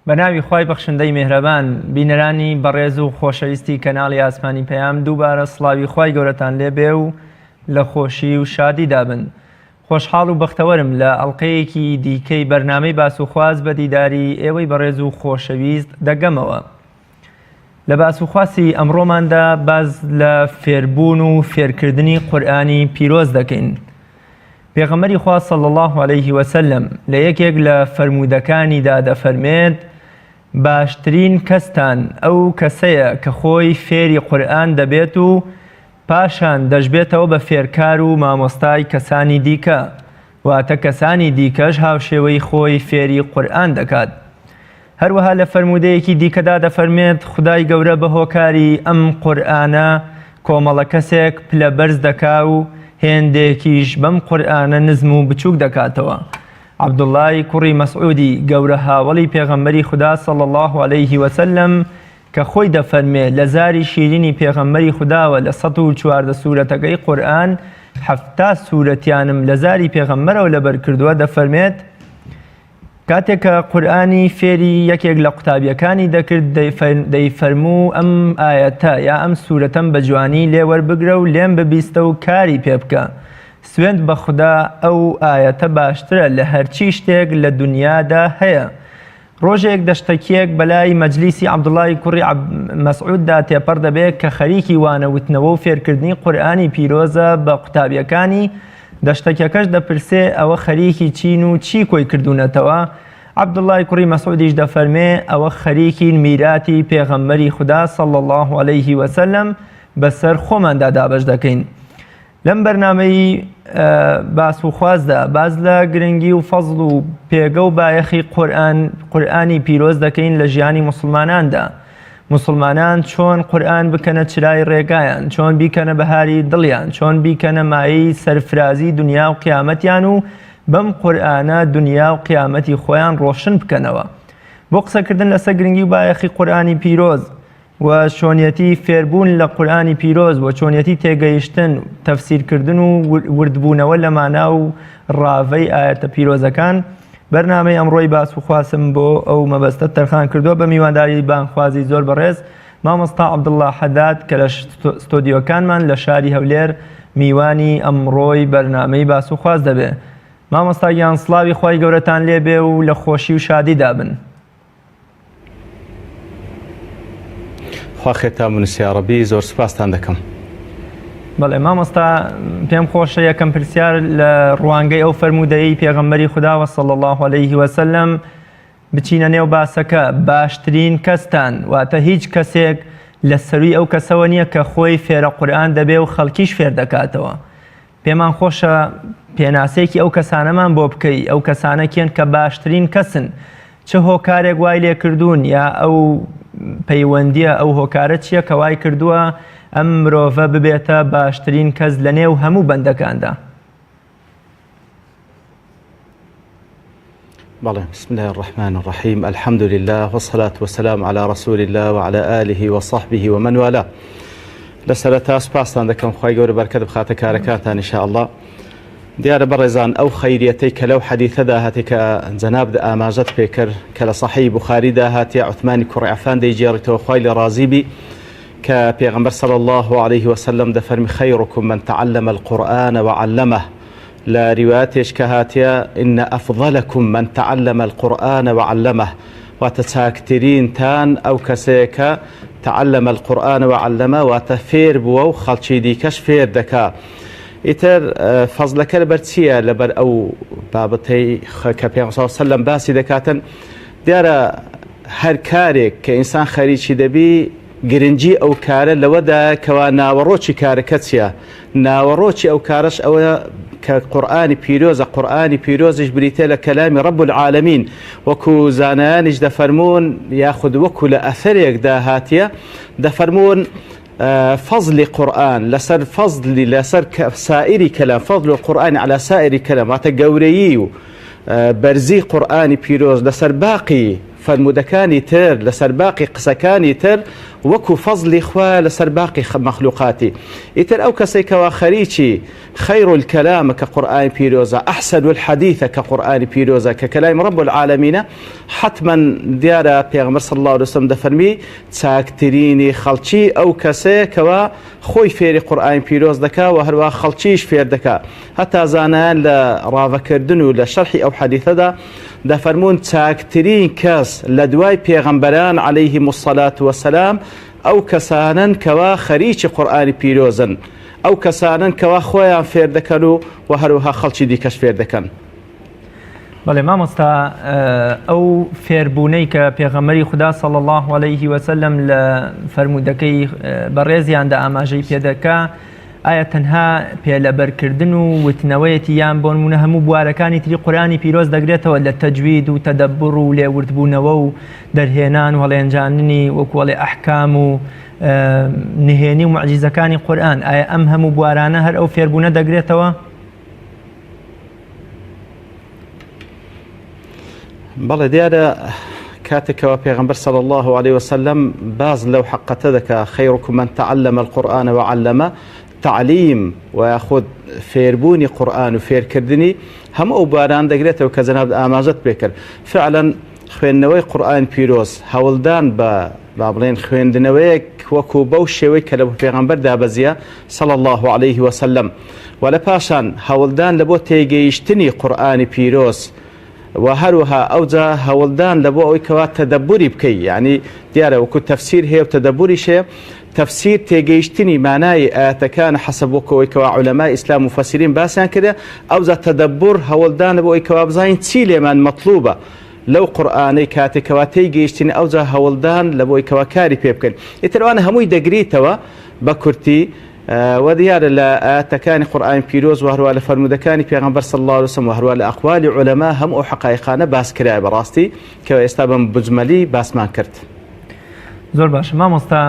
بەناوی خوای بەخشندەی میهرەبان بینەرانی بەڕێز و خۆشەویستی کەناڵی ئاسمانی پەیام دووبارە سڵاوی خوای گەورەتان لێبێ و لە خۆشی و شادیدا بن. خۆشحاڵ و بەختەوەرم لە ئەڵلقەیەکی دیکەی بەرنامەی باس و خواز بە دیداری ئێوەی بەڕێز و خۆشەویست دەگەمەوە. لە باس و خواسی ئەمڕۆماندا باز لە فێربوون و فێرکردنی قورئانی پیرۆز دەکەین. پێغەمبەری خوا صلی الله علیه وسلم لە یەکێک لە فەرمودەکانیدا دەفەرمێت باشترین کەستان ئەو کەسەیە کە خۆی فێری قورئان دەبێت و پاشان دەژبێتەوە بە فێرکار و مامۆستای کەسانی دیکە، واتە کەسانی دیکەش هاوشێوەی خۆی فێری قورئان دەکات. هەروەها لە فەرمودەیەکی دیکەدا دەفەرمێت خودای گەورە بە هۆکاری ئەم قورئانە کۆمەڵە کەسێک پلە بەرز دەکا و هێندێکیش بەم قورئانە نزم و بچووک دەکاتەوە. عەبدوڵڵای کوڕی مەسعودی گەورە هاوڵی پێغەمبەری خوددا صلی الله علیه وسلم کە خۆی دەفەرمێت لە زاری شیرینی پێغەمبەری خودداوە لە 114 سوورەتەکەی قورئان 70 سوورەتیانم لە زاری پێغەمبەرەوە لەبەر کردووە، دەفەرمێت کاتێک کە قورئانی فێری یەکێک لە قوتابیەکانی دەکرد دەیفەرموو ئەم ئایەتە یا ئەم سوورەتەم بە جوانی لێوەربگرە و لێم ببیستە و کاری پێ بکە. سوێند بە خودا ئەو ئایەتە باشترە لە هەرچی شتێک لە دنیادا هەیە. ڕۆژێک دەشتەکیەک بەلای مەجلیسی عەبدوڵڵای کوڕی مەسعوددا تێپەڕ دەبێت کە خەریکی وانەوتنەوە و فێرکردنی قورئانی پیرۆزە بە قوتابیەکانی. دەشتەکەکەش دەپرسێ ئەوە خەریکی چین و چی کۆی کردوونەتەوە؟ عەبدوڵڵای کوڕی مەسعودیش دەفەرمێ ئەوە خەریکی میراتی پێغەمبەری خوددا صلی الله علیه وسلم بەسەر خۆماندا دابەش دەکەین. لەم بەرنامەی باس و خوازدا باز لە گرنگی و فەزڵ و پێگە و بایەخی قورئانی پیرۆز دەکەین لە ژیانی موسڵماناندا. موسڵمانان چۆن قورئان بکەنە چرای ڕێگایان، چۆن بیکەنە بەهاری دڵیان، چۆن بیکەنە مایەی سەرفرازی دنیا و قیامەتیان و بەم قورئانە دنیا و قیامەتی خۆیان ڕۆشن بکەنەوە. بۆ قسەکردن لەسەر گرنگی و بایەخی قورئانی پیرۆز و چۆنیەتی فێربوون لە قورئانی پیرۆز و چۆنیەتی تێگەیشتن، تەفسیرکردن و وردبوونەوە لە مانا و ڕاوەی ئایەتە پیرۆزەکان، بەرنامەی ئەمڕۆی باس و خواسم بۆ ئەو مەبەستە تەرخان کردووە بە میوانداری بانخوازی زۆر بەڕێز مامۆستا عەبدوڵڵا حەداد کە لە ستۆدیۆکانمان لە شاری هەولێر میوانی ئەمڕۆی بەرنامەی باس و خواز دەبێ. مامۆستا گیان سڵاوی خوای گەورەتان لێبێ و لە خۆشی و شادیدا بن. خوا خێتان بنووسی یا ڕەبی، زۆر سوپاستان دەکەم. بەڵێ مامۆستا پێم خۆشە یەکەم پرسیار لە ڕوانگەی ئەو فەرمودەی پێغەمبەری خودداوە صلی الله علیه وسلم بچینە نێو باسەکە باشترین کەستان، واتە هیچ کەسێک لە سەروی ئەو کەسەوە نییە کە خۆی فێرە قورئان دەبێ و خەڵکیش فێر دەکاتەوە. پێمان خۆشە پێناسەیەکی ئەو کەسانەمان بۆ بکەی، ئەو کەسانە کێن کە باشترین کەسن، چه هۆکارێک وای لێ کردوون یا ئەو پەیوەندیە ئەو هۆکارە چییە کە وای کردووە ئەم مرۆڤە ببێتە باشترین کەس لە نێو هەموو بەندەکاندا؟ بەڵێ، بسم الله الرحمن الرحیم، الحمد لله والصلاة والسلام على رسول الله وعلى آله وصحبه ومن والاه. لەسەرەتا سوپاسان دەکەم خوای گەورە بەرکەت بخاتە کارەکانتان ئینشاء الله. دیارە بەڕێزان ئەو خەیریەتەی کە لەو حەدیثەدا هاتی کە جەناب ئاماژەت پێ کرد کە لە صەحیح بوخاریدا هاتیە عوتمانی کوڕی عەفان دەیجێڕێتەوە خوای لێ ڕازی بی کە پێغەمبەر صلی الله عليه وسلم دەفەرمی خەیڕکم من تعلم القورآن وعلمه. لە ریوایەتێش کە هاتیە ئین ئەفضەلەکم من تعلم القورآن وعلمه، واتە چاکترینتان ئەو کەسەیە کە تعلم القورآن وعلمه، واتە فێر بووە و خەڵکی دیکەش فێر دەکا. ئیتر فەزلەکە لەبەر چییە؟ لەبەر ئەو بابەتەی کە پێغەمبەر صلی الله علیه وسلم باسی دەکاتن. دیارە هەر کارێک کە ئینسان خەریکی دەبی گرنگی ئەو کارە لەوەدا کەوا ناوەڕۆکی کارەکە چییە؟ ناوەڕۆکی ئەو کارش ئەوە کە قورئانی پیرۆزە. قورئانی پیرۆزش بریتێ لە کەلامی رب العالمین، وەکو زانایانیش دەفەرمون یاخود وەکو لە ئەثەرێکدا هاتیە دەفەرمون فضل قورآن لەسەر فەزلی لەسەر سائری کەلام، فضل القورآن على سائری کەلام، واتە گەورەیی و بەرزی قورئانی پیرۆز لەسەر باقی فرمودەکانی تر لەسەر باقی قسەکانی تر وەکو فەزلی خوا لەسەر باقی مەخلوقاتی. ئیتر ئەو کەسێکەوە خەریکی خەیر الکەلامە کە قورئانی پیرۆزە، ئەحسەن الحەدیثە کە قورئانی پیرۆزە کە کەلای رب العالمینە، حتما دیارە پێغەمبەر صلی الله علیه وسلم دەفەرمی چاکترینی خەڵکی ئەو کەسێکەوە خۆی فێری قورئانی پیرۆز دەکا و هەروە خەڵکیش فێر دەکا. هەتا زانایان لە ڕاوەکردن و لە شەرحی ئەو حەدیثەدا دەفەرمون چاکترین کەس لە دوای پێغەمبەران عەلەیهیم الصەلاة وەسەلام ئەو کەسانن کەوا خەریکی قورئانی پیرۆزن، ئەو کەسانن کەوا خۆیان فێر دەکەن و هەروەها خەڵکی دیکەش فێر دەکەن. بەڵێ مامۆستا، ئەو فێربوونەی کە پێغەمبەری خوددا صلی الله علیه وسلم لە فەرمودەکەی بەڕێزیاندا ئاماژەی پێدەکا، ئایا تەنها پێلەبەرکردن و وتنەوەیەتی یان بۆ نمونە هەموو بوارەکانی تری قورئانی پیرۆز دەگرێتەوە لە تەجوید و تەدەببر و لێوردبوونەوە و دەرهێنان و هەڵێنجاننی وەکوڵێ ئەحکام و نهێنی و معجیزەکانی قورئان، ئایا ئەم هەموو بوارانە هەر ئەو فێربوونە دەگرێتەوە؟ بەڵێ دیارە كاتك وبيغمبر صلى الله عليه وسلم باز لو حقت ذاك خيركم من تعلم القرآن وعلمه تعليم ويأخذ فيربوني قرآن وفير كردني هم أو باران دقريته وكذا آماجت بكر فعلا خوينوي قرآن بيروز هولدان بابلين خويندنويك وكو بوشوي كلو بيغمبر دابزيا صلى الله عليه وسلم ولا باشان هولدان لبو تيجيشتني قرآن بيروز وهروها أوجا هولدان لبو أوي كوات تدبري بكي يعني ديارة وكو تفسير هي وتدبري شيء تفسير تيجيشتني معناي كان حسب وكو كوا علماء إسلام مفسرين باسان كده أوجا تدبر هولدان لبو أوي كوا بزاين تسيلي من مطلوبة لو قرآني كاتي كوا تيجيشتني أوجا هولدان لبو أوي كوا كاري بيبكن يتلوانا هموي دقريتوا بكرتي وديار لا تكاني قرآن بيروز وهروا لفرمودكاني بيغمبر صلى الله عليه وسلم وهروا لأقوال علماء هم أو حقائقنا باس كراي براستي كوا استابن بجملي باس ما كرت زۆر باش مامۆستا،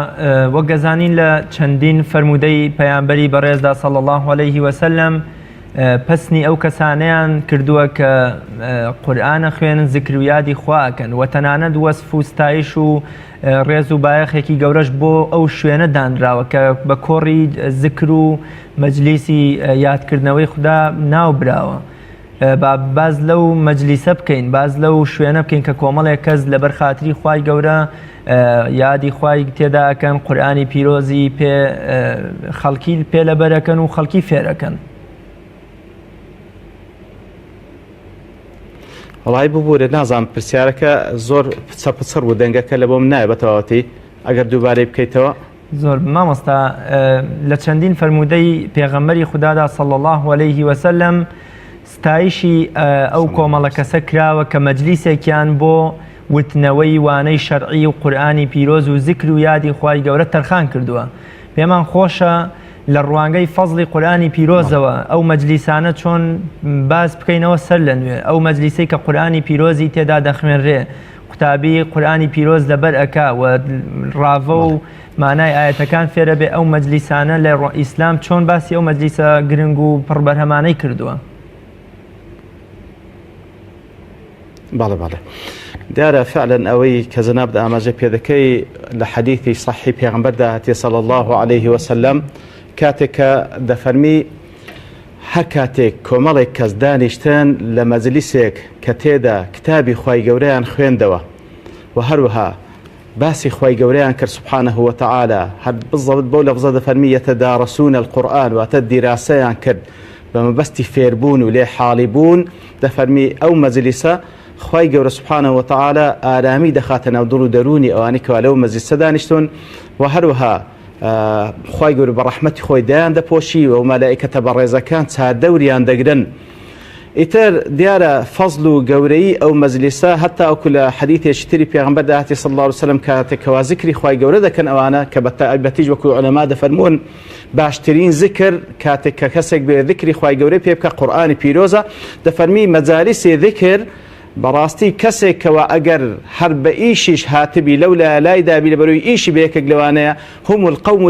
وەک گەزانین لە چەندین فەرمودەی پەیامبەری بەڕێزدا صلی الله عليه وسلم پسنی ئەو کەسانەیان کردووە کە قورئانە خوێنن، زیکر و یادی خوا ئەکەن و تەنانەت وەسف و ستایش و ڕێز و بایەخێکی گەورەش بۆ ئەو شوێنە دانراوە کە بە کۆڕی زیکر و مەجلیسی یادکردنەوەی خوددا ناو براوە. باز لەو مەجلیسە بکەین، باز لەو شوێنە بکەین کە کۆمەڵێک کەس لەبەر خاتری خوای گەورە یادی خوای تێدا ئەکەن، قورئانی پیرۆزی خەڵکی پێ لەبەرەکەن و خەڵکی فێرەکەن. والله ببوورە نازانم پرسیارەکە زۆر پچە بوو دەنگەکە لە بۆم نایە بەتەواوەتی ئەگەر دووبارەی بکەیتەوە. زۆر مامۆستا، لە چەندین فەرمودەی پێغەمبەری خوددادا صلی الله عليه وسلم ستایشی ئەو کۆمەڵە کەسە کراوە کە مەجلیسێکیان بۆ وتنەوەی وانەی شەرعی و قورئانی پیرۆز و زیکر و یادی خوای گەورە تەرخان کردووە. پێمان خۆشە لە ڕوانگەی فەزلی قورئانی پیرۆزەوە ئەو مەجلیسانە چۆن باز بکەینەوە سەر لە نوێ، ئەو مەجلیسەی کە قورئانی پیرۆزی تێدا دەخوێنرێ، قوتابی قورئانی پیرۆز لەبەر ئەکا و ڕاوە و مانای ئاەتەکان فێرە بێ. ئەو مەجلیسانە لە ئیسلام چۆن باسی ئەو مەجلیسە گرنگ و پڕبەرهەمانەی کردووە؟ بەڵێ بەڵێ دیارە فعلا ئەوەی کە جەناب ئاماژە پێدەکەی لە حەدیثی صحیح پێغەمبەردا هاتیە صلی الله عليه وسلم کاتێک کە دەفەرمی هەر کاتێک کۆمەڵێک کەس دانیشتن لە مەجلیسێک کە تێدا کتابی خوای گەورەیان خوێندەوە و هەروەها باسی خوای گەورەیان کرد سبحانه وتعالى هەر بزەوت بەو لەفزە دەفەرمی یەتەدارەسون القورئان واتە دیراسەیان کرد بە مەبەستی فێربوون و لێ حاڵیبوون، دەفەرمی ئەو مەجلیسە خوای گەورە سبحانه وتعالى ئارامی دەخاتە ناو دڵ و دەرونی ئەوانەی کەوا لەو مەجلیسە دانیشتون و هەروەها خوای گەورە بە ڕەحمەتی خۆی دایان دەپۆشی و مەلائیکەتە بەڕێزەکان چاردەوریان دەگرن. ئیتر دیارە فەزل و گەورەی ئەو مەجلیسە هەتا ئەوکو لە حەدیثێکی تری پێغەمبەر هاتی صلی الله عليه وسلم کاتێکەوە زیکری خوای گەورە دەکەن ئەوانە کە بە تایبەتیش وەکو عولەما دەفەرمون باشترین زیکر کاتێک کە کەسێک بێ زیکری خوای گەورەی پێ بکە قورئانی پیرۆزە، دەفەرمی مەجالیسی زیکر بەڕاستی کەسێکەوە ئەگەر هەر بە ئیشیش هاتبی لەولا لای دابی لەبەروی ئیشی بەیەکێک لەوانەیە هم القوم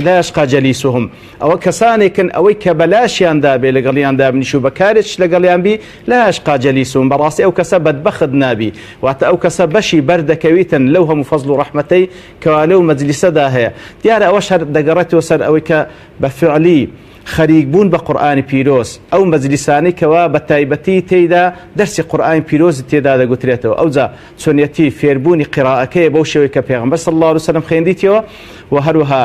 لا يشقى جليسهم ئەوە کەسانێکن ئەوەی کە بەلاشیاندا بێ لەگەڵیاندا بنیش و بەکارێک لەگەڵیان بی لا يشقى جليسهم بەڕاستی ئەو کەسە بەدبەخت نابی واتە ئەو کەسە بەشی بەردەکەویتن لەو هەموو فەزڵ و ڕەحمەتەی کەوا لەو مەجلیسەدا هەیە دیارە ئەوەش هەر دەگەڕێتەوە سەر ئەوەی کە بەفعلی خەریک بوون بە قورئانی پیرۆز ئەو مەجلیسانەی کەوا بە تایبەتی تێیدا دەرسی قورئانی پیرۆز تێدا دەگوترێتەوە ئەوجا چۆنیەتی فێربوونی قیراءەکەیە بەو شێوەی کە پێغەمبەر صلی الله علیه وسلم خوێندیتەوە و هەروەها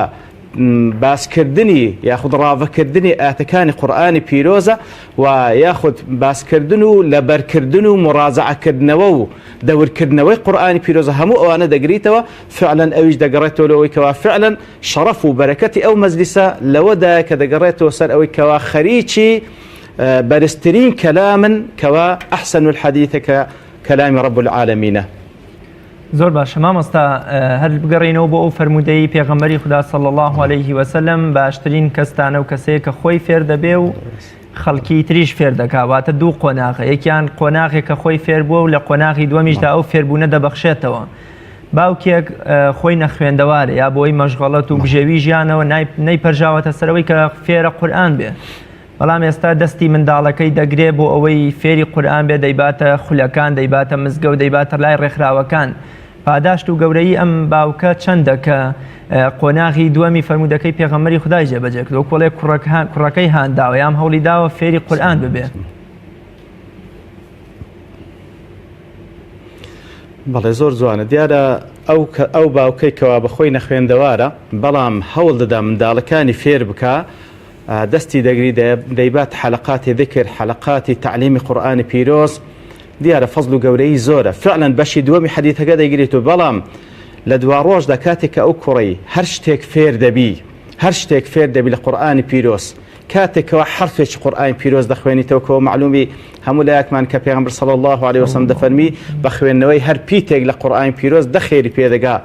باسکردنی یاخود ڕاوەکردنی ئاەتەکانی قورئانی پیرۆزە و یاخود باسکردن و لەبەرکردن و مڕاجعەکردنەوە و دەورکردنەوەی قورئانی پیرۆزە هەموو ئەوانە دەگریتەوە فعلا ئەویش دەگەڕێتەوە لەوەی کەوا فعلا شەڕەف و بەرەکەتی ئەو مەجلیسە لەوەدایە کە دەگەڕێتەوە سەر ئەوەی کەوا خەریکی بەرزترین کەلامن کەوا ئەحسن الحەدیث کە کەلامی رب العالمینە. زۆر باشە مامۆستا هەر بگەڕێنەوە بۆ ئەو فەرمودەی پێغەمبەری خوددا صلی الله عليه وسلم باشترین کەستانە و کەسەیە کە خۆی فێر دەبێ و خەڵکی تریش فێر دەکا واتە دوو قۆناغە یەکیان قۆناغێک کە خۆی فێر بووە و لە قۆناغی دووەمیشدا ئەو فێربوونە دەبەخشێتەوە باوکێک خۆی نەخوێندەوارە یا بۆی مەشغەڵەت و بژێوی ژیانەوە نەیپەرژاوەتە سەرەوەی کە فێرە قورئان بێ بەڵام ئێستا دەستی منداڵەکەی دەگرێ بۆ ئەوەی فێری قورئان بێ دەیباتە خولەکان دەیباتە مزگە و دەیباتە لای ڕێکخراوەکان پاداشت و گەورەی ئەم باوکە چەندە کە قۆناغی دووەمی فەرمودەکەی پێغەمبەری خودای جێبەجێ کردەوە کۆڵێ کوڕەکەی هانداوە یام هەوڵی داوە فێری قورئان ببێ. بەڵێ زۆر جوانە دیارە ئەو باوکەی کەوا بەخۆی نەخوێندەوارە بەڵام هەوڵ دەدا منداڵەکانی فێر بکە دەستی دەگری دەیبات حەلەقاتی ذکر حەلەقاتی تعلیمی قورئانی پیرۆز دیارە فەزڵ و گەورەی زۆرە فعلا بەشی دووەمی حەدیثەکە دەیگرێتەوە بەڵام لە دوا ڕۆژدا کاتێک کە ئەو کوڕی هەر شتێک فێر دەبی لە قورئانی پیرۆز کاتێکەوە حرفێکی قورئانی پیرۆز دەخوێنیتەوە کەەوە معلومی هەموو لایەکمان کە پێغەمبەر صلی الله عليه وسلم دەفەرمی بە خوێندنەوەی هەر پیتێک لە قورئانی پیرۆز دەخێری پێدەگا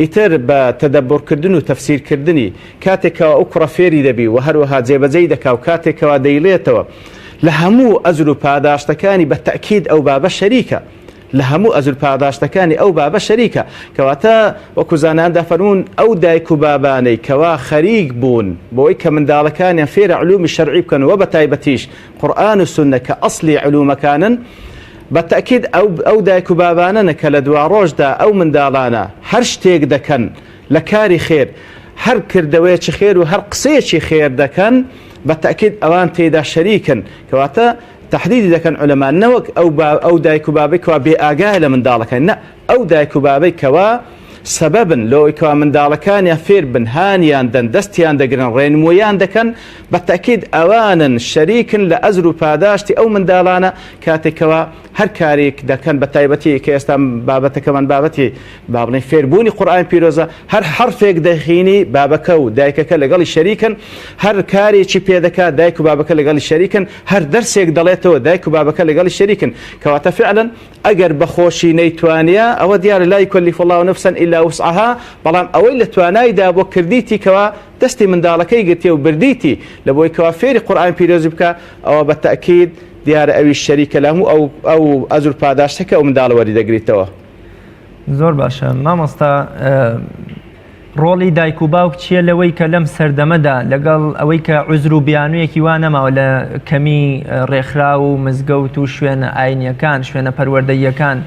ئیتر بە تەدەبورکردن و تەفسیرکردنی کاتێکەوە ئەو کوڕە فێری دەبی و هەروەها جێبەجێی دەکا و کاتێکەوە دەیڵێتەوە لە هەموو ئەجر و پاداشتەکانی بە تەکید ئەو بابە شەریکە لە هەموو ئەجر پاداشتەکانی ئەو بابە شەریکە کەواتە وەکو زانان دەفەرمون ئەو دایک و بابانەی کەوا خەریک بوون بۆی کە منداڵەکانیان فێرە علومی شەرعی بکەن و بە تایبەتیش قورئان و سوننە کە ئەسڵی علومەکانن بە تەکید ئەو دایک و بابانەنە کە لە دوا ڕۆژدا ئەو منداڵانە هەر شتێک دەکەن لە کاری خێر هەر کردەوەیەکی خێر و هەر قسەیەکی خێر دەکەن بە تەکید ئەوان تێدا شەریکن کەواتە تحدیدی دەکەن عولەما نەوەک ئەو دایک و بابەی کەوا بێ ئاگایە لە منداڵەکان نە ئەو دایک و بابەی کەوا سەبەبن لەوەی کەوا منداڵەکانیان فێر بن هانیان دەن دەستیان دەگرن ڕێنمویان دەکەن بە تەکید ئەوانن شەریکن لە ئەجر و پاداشتی ئەو منداڵانە کاتێکەوە هەر کارێک دەکەن بە تایبەتی کە ئێستا بابەتەکەمان بابەتی با بڵێن فێربوونی قورئانی پیرۆزە هەر حرفێک دەخینی بابەکە و دایکەکە لەگەڵی شەریکن هەر کارێکی پێدەکات دایک و بابەکە لەگەڵی شەریکن هەر دەرسێک دەڵێتەوە دایک و بابەکە لەگەڵی شەریکن کەواتە فعلا ئەگەر بەخۆشی نەیتوانیا ئەوە دیارە لا یکەلیف الله نفسا إلا وسعها بەڵام ئەوەی لە توانایدا بۆ کردیتی کەوا دەستی منداڵەکەی گرتێ و بردیتی لە بۆی کەوا فێری قورئانی پیرۆزی بکە ئەوە بە تەکید دیارە ئەوی شەریکە لە هەموو ئەو ئەجر پاداشتەکە ئەو منداڵە وەریدەگریتەوە. زۆر باشە مامۆستا ڕۆڵی دایک و باوک چییە لەوەی کە لەم سەردەمەدا لەگەڵ ئەوەی کە عوزر و بیانوویەکی وا نەماوە لە کەمی ڕێکخرا و مزگەوت و شوێنە ئاینیەکان شوێنە پەروەردەییەکان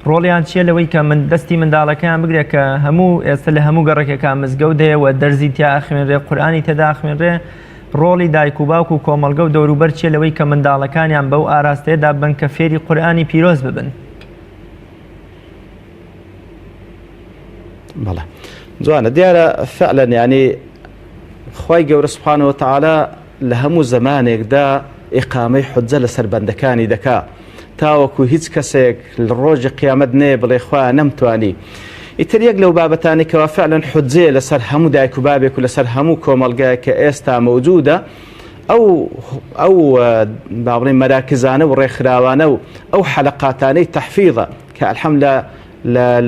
ڕۆڵیان چییە لەوەی کە من دەستی منداڵەکەیان بگرێت کە هەموو ئێستا لە هەموو گەڕێکەکان مزگەوت هەیە و دەرزی تیا خوێنرێ قورئانی تێدا خوێنرێ ڕۆڵی دایک و باوک و کۆمەڵگە و دەوروبەر چیە لەوەی کە منداڵەکانیان بەو ئاراستەیەدا بن کە فێری قورئانی پیرۆز ببن. بەڵێ جوانە دیارە فعلا یعنی خوای گەورە سوبحانەهو وتەعالا لە هەموو زەمانێکدا ئیقامەی حوجە لەسەر بەندەکانی دەکا تاوەکو هیچ کەسێک لە ڕۆژی قیامەت نێ بڵێ خوا نەمتوانی ئیتر یەک لەو بابەتانی کەوا فعلا حوجەیە لەسەر هەموو دایک و بابێک و لەسەر هەموو کۆمەڵگەیە کە ئێستا مەوجودە ئەو با بڵێن مەراکزانە و ڕێکخراوانە و ئەو حەلەقاتانەی تەحفیظە کە ئەلحەمدوللا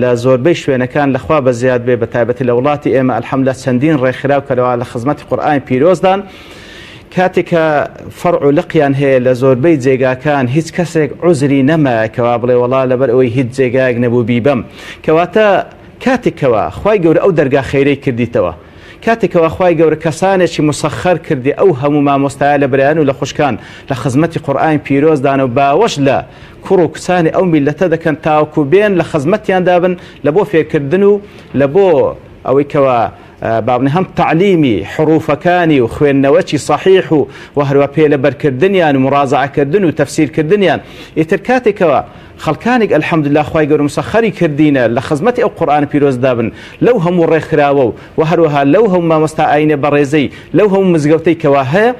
لە زۆربەی شوێنەکان لەخوا بە زیاد بێ بە تایبەتی لە وڵاتی ئێمە ئەلحەمدوللا چەندین ڕێکخراو کەرەوە لە خزمەتی قورئانی پیرۆزدان کاتێکە فەرع و لقیان هەیە لە زۆربەی جێگاکان هیچ کەسێک عوزری نەمایەکەوا بڵێ وەڵا لەبەر ئەوەی هیچ جێگایەک نەبوو بیبەم کەواتە کاتێکەوە خوای گەورە ئەو دەرگا خەیرەی کردیتەوە کاتێکەوە خوای گەورە کەسانێکی مسەخەر کردی ئەو هەموو مامۆستایە لە برایان و لە خوشکان لە خزمەتی قورئانی پیرۆزدان و باوەش لە کوڕ و کچانی ئەو میلەتە دەکەن تاوەکو بێن لە خزمەتیاندا بن لە بۆ فێرکردن و لە بۆ ئەوەی کەوە بابنی هەم تعلیمی حروفەکانی و خوێندنەوەکی صحیح و هەروە پێلەبەرکردنیان و مڕازعەکردن و تەفسیرکردنیان ئیتر کاتێکەوە خەڵکانێک ئەلحەمدوللا خوای گەورە مسەخەری کردینە لە خزمەتی ئەو قورئان پیرۆزدا بن لەو هەموو ڕێکخراوە و هەروەها لەو هەموو مامۆستا ئاینە بەڕێزەی لەو هەموو مزگەوتەی کەوا هەیە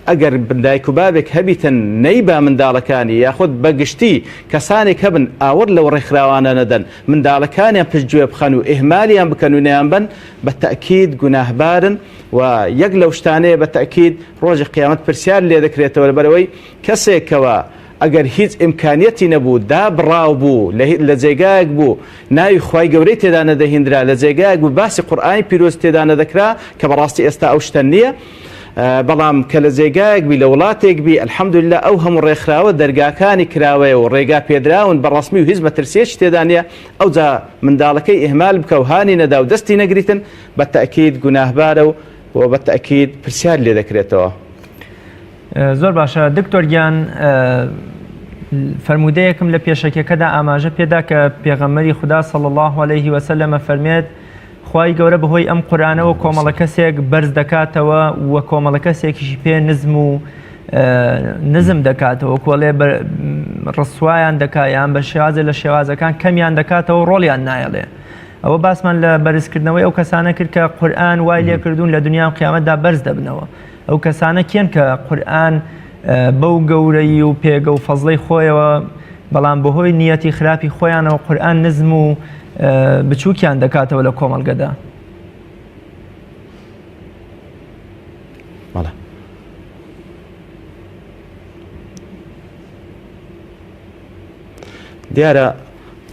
ئەگەر دایک و بابێک هەبیتن نەیبا منداڵەکانی یاخود بەگشتی کەسانێک هەبن ئاور لەو ڕێکخراوانە نەدەن منداڵەکانیان پشتگوێ بخەن و ئیهمالیان بکەن و نەیان بن بە تەئکید گوناهبارن و یەک لەو شتانەیە بە تەئکید ڕۆژی قیامەت پرسیار لێ دەکرێتەوە لەبەرەوەی کەسێکەوە ئەگەر هیچ ئیمکانیەتی نەبوو دابڕاو بوو لە جێگایەک بوو ناوی خوای گەورەی تێدا نەدەهێنرا لە جێگایەک بوو باسی قورئانی پیرۆز تێدا نەدەکرا کە بەڕاستی ئێستا ئەو شتە نییە بەڵام کە لە جێگایەک بی لە وڵاتێک بی ئەلحەمدوللا ئەو هەموو ڕێکخراوە دەرگاکانی کراوەیە و ڕێگا پێدراون بەڕەسمی و هیچ مەترسیەکی تێدا نییە ئەوجا منداڵەکەی ئیهمال بکە و هانی نەدا و دەستی نەگریتن بە تەئکید گوناهبارە و بە تەئکید پرسیار لێ دەکرێتەوە. زۆر باشە دکتۆر گیان فرمودەیەکم لە پێشەکەکەدا ئاماژە پێدا کە پێغەمبەری خوددا صلی الله علیه و سلم فەرمێت خوای گەورە بەهۆی ئەم قورئانەوە کۆمەڵە کەسێک بەرز دەکاتەوە و کۆمەڵە کەسێکیشی پێ نزم دەکاتەوە کۆڵێ ڕسوایان دەکایان بە شێوازە لە شێوازەکان کەمیان دەکاتەوە ڕۆڵیان نایەڵێ ئەوە باسمان لە بەرزکردنەوەی ئەو کەسانە کرد کە قورئان وای لێ کردوون لە دنیا و قیامەتدا بەرز دەبنەوە ئەو کەسانە کێن کە قورئان بەو گەورەی و پێگە و فەزڵەی خۆیەوە بەڵام بەهۆی نیەتی خراپی خۆیانەوە قورئان نزم و بچووکیان دەکاتەوە لە کۆمەڵگەدا. دیارە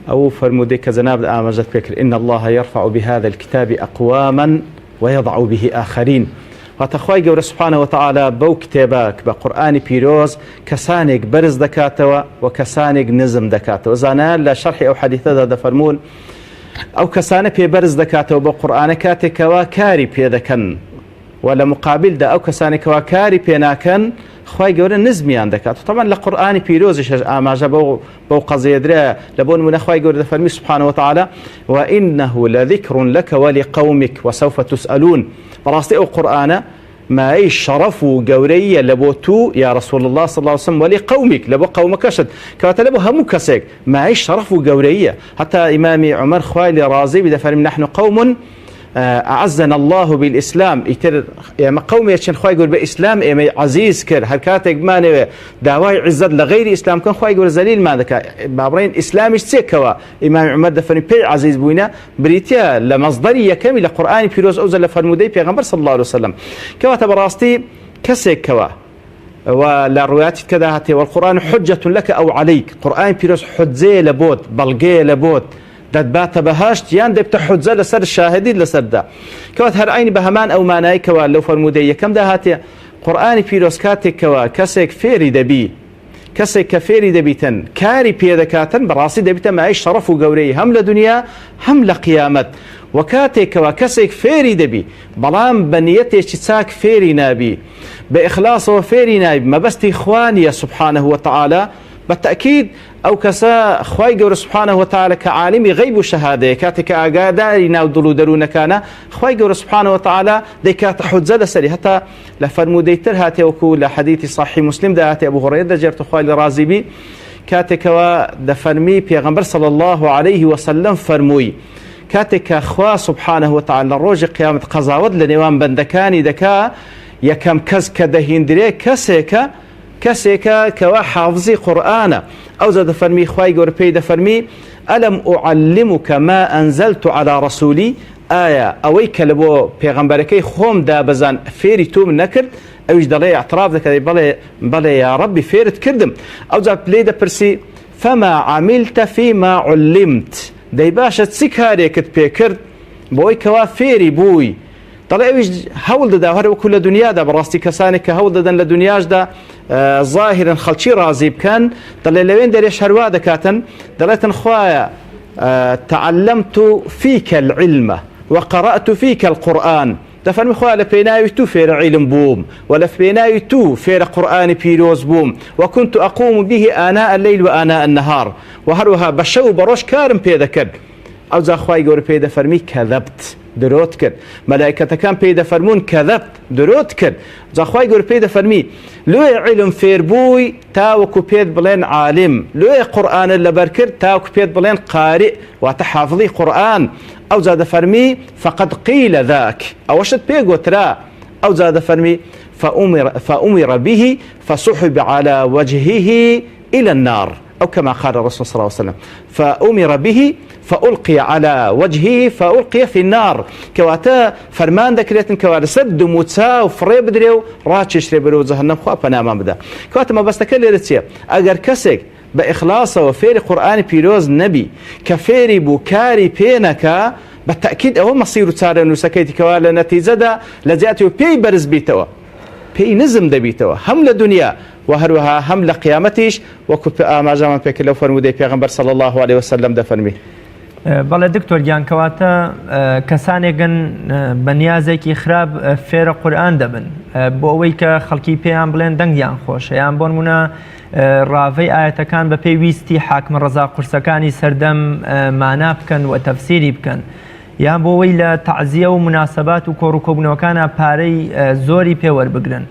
ئەو فرمودەی کە جەناب ئاماژەت پێکرد إن الله يرفع بهذا الكتاب أقواما ويضع به آخرين واتە خوای گەورە سبحانه وتعالى بەو کتێبە بە قورئانی پیرۆز کەسانێک بەرز دەکاتەوە و کەسانێک نزم دەکاتەوە زانایان لە شەرحی ئەو حەدیثەدا دەفەرمون ئەو کەسانە پێبەرز دەکاتەوە بە قورئانە کاتێکەوە کاری پێ دەکەن و لە مقابلدا ئەو کەسانێکەوە کاری پێ ناکەن خوای گەورە نزمیان دەکات طبعا لە قورئانی پیرۆزیش ئاماژە بەو قەزەیەدرا لە بۆ نمونە خوای گەورە دەفەرمی سبحانه وتعالى وإنه لذكر لك ولقومك وسوف تسألون بەڕاستی ئەو قورئانە مای شەرەف و گەورەیە لە بۆ تو یا رسول الله صلى الله عليه وسلم ولی قومك لە بۆ قەومەکەشت کەواتە لە بۆ هەموو کەسێک مای شەرەف و گەورەیە حتا ئیمامی عومەر خوای لێ ڕازی بی دەفەرمی نحن قوم أعزنا الله بالإسلام إتر يعني قوم يشن خواي يقول بإسلام إما عزيز كر هركاتك ما نوى دعواي عزت لغير إسلام كان خواي يقول زليل ما ذكر بعبرين إسلام يستكوا إمام عمر دفن بي عزيز بوينا بريتيا لمصدرية كاملة قرآن بيروز أوزل لفرمودي بيغمبر صلى الله عليه وسلم كوا تبراستي كسك كوا ولا روايات كذا هاتي والقرآن حجة لك أو عليك قرآن بيروز حجة لبوت بلغة لبوت دەتباتە بەهەشت یان دەبتە حوجە لەسەر شاهدی لەسەردا کەوات هەر عینی بە هەمان ئەو مانایکەوە لەو فەرمودەی یەکەمدا هاتێ قورئانی پیرۆز کاتێکەوە کەسێک فێری دەبی کەسێک کە فێری دەبیتن کاری پێدەکاتن بەڕاستی دەبیتە مای شەرەف و گەورەی هەم لە دنیا هەم لە قیامەت و کاتێکەوە کەسێک فێری دەبی بەڵام بە نیەتێکی چاک فێری نابی بە ئیخلاسەوە فێری نابی مەبەستی خوا نیە سبحانه وتعالى بالتأكيد أو كسا خواي جور سبحانه وتعالى كعالم غيب وشهادة كاتك أجاداري ناو دلو درون كان خواي جور سبحانه وتعالى ذكات حجة سري حتى لفرموديتر هاتي وكول حديث صحيح مسلم ده هاتي أبو هريرة جرت خواي الرازبي كاتك ودفرمي بيغمبر صلى الله عليه وسلم فرموي كاتك خوا سبحانه وتعالى الروج قيامة قزاود لنوان بندكاني دكا يكم كز كدهين دري كسيكا كوا حافظي قرآن أو زاد فرمي خواي قربي دفرمي ألم أعلمك ما أنزلت على رسولي آية أويك لبو بيغمبركي خوم دابزان فيري توم نكرد أويش دلي اعتراف ذكري بلي يا ربي فيرت كردم أو زاد بليدا برسي فما عملت فيما علمت داي باشا تسيك هاري كت بيكرد بوي كوا فيري بوي دەڵێ ئەویش هەوڵ دەدا هەروەکو لە دنیادا بەڕاستی کەسانێک کە هەوڵ دەدەن لە دنیاشدا ظاهرن خەڵکی ڕازی بکەن دەڵێ لەوێن دەرێش هەروە دەکاتن دەڵێتن خوایە تعلمت فيك العلم وقرأت فيك القرآن دەفەرمی خوا لە پێناوی تو فێرە عیلم بووم و لە پێناوی تو فێرە قورئانی پیرۆز بووم وكنت أقوم به آناء الليل وآناء النهار و هەروەها بە شەو بە ڕۆژ کارم پێ دەکرد ئەو جا خوای گەورە پێی دەفەرمی کەذەبت درۆت کرد مەلایکەتەکان پێی دەفەرمون کەذەبت درۆت کرد جا خوای گەورە پێی دەفەرمی لێ عیلم فێربووی تاوەکو پێت بڵێن عالم لێ قورئانت لەبەر کرد تاوەکو پێت بڵێن قارئ واتە حافظی قورئان ئەو جا دەفەرمی فقد قيل ذاك ئەوەشت پێ گوترا ئەو جا دەفەرمی فأمر به فسحب على وجهه إلى النار أو كما قال الرسول صلى الله عليه وسلم فأمر به فألقي على وجهه فألقي في النار كواتا فرمان ذكرتن كواتا سد موتسا وفري بدريو راتشش ريبرو جهنم خوا بنام بدا كواتا ما بس تكلرتيا أجر كسك بإخلاص وفير قرآن بيروز نبي كفيري بوكاري بينك بالتأكيد هو مصير تسار نسكيت كوالا نتيجة دا لجأته بي برز بيتوا بي نزم دبيتوا هم لدنيا وهروها هم لقيامتيش وكب ما جامن بك لو فرمودي پیغمبر صلى الله عليه وسلم دفرمي بەڵێ دکتۆر گیان کەواتە کەسانێکن بەنیازێکی خراپ فێرە قورئان دەبن بۆ ئەوەی کە خەڵکی پێیان بڵێن دەنگیان خۆشە یان بۆ نمونە ڕاوەی ئاەتەکان بە پێی ویستی حاکم ڕەزا قورسەکانی سەردەم مانا بکەن و تەفسیری بکەن یان بۆ ئەوەی لە تەعزیە و مناسەبات و کۆڕووکۆبنەوەکانە پارەی زۆری پێوەربگرن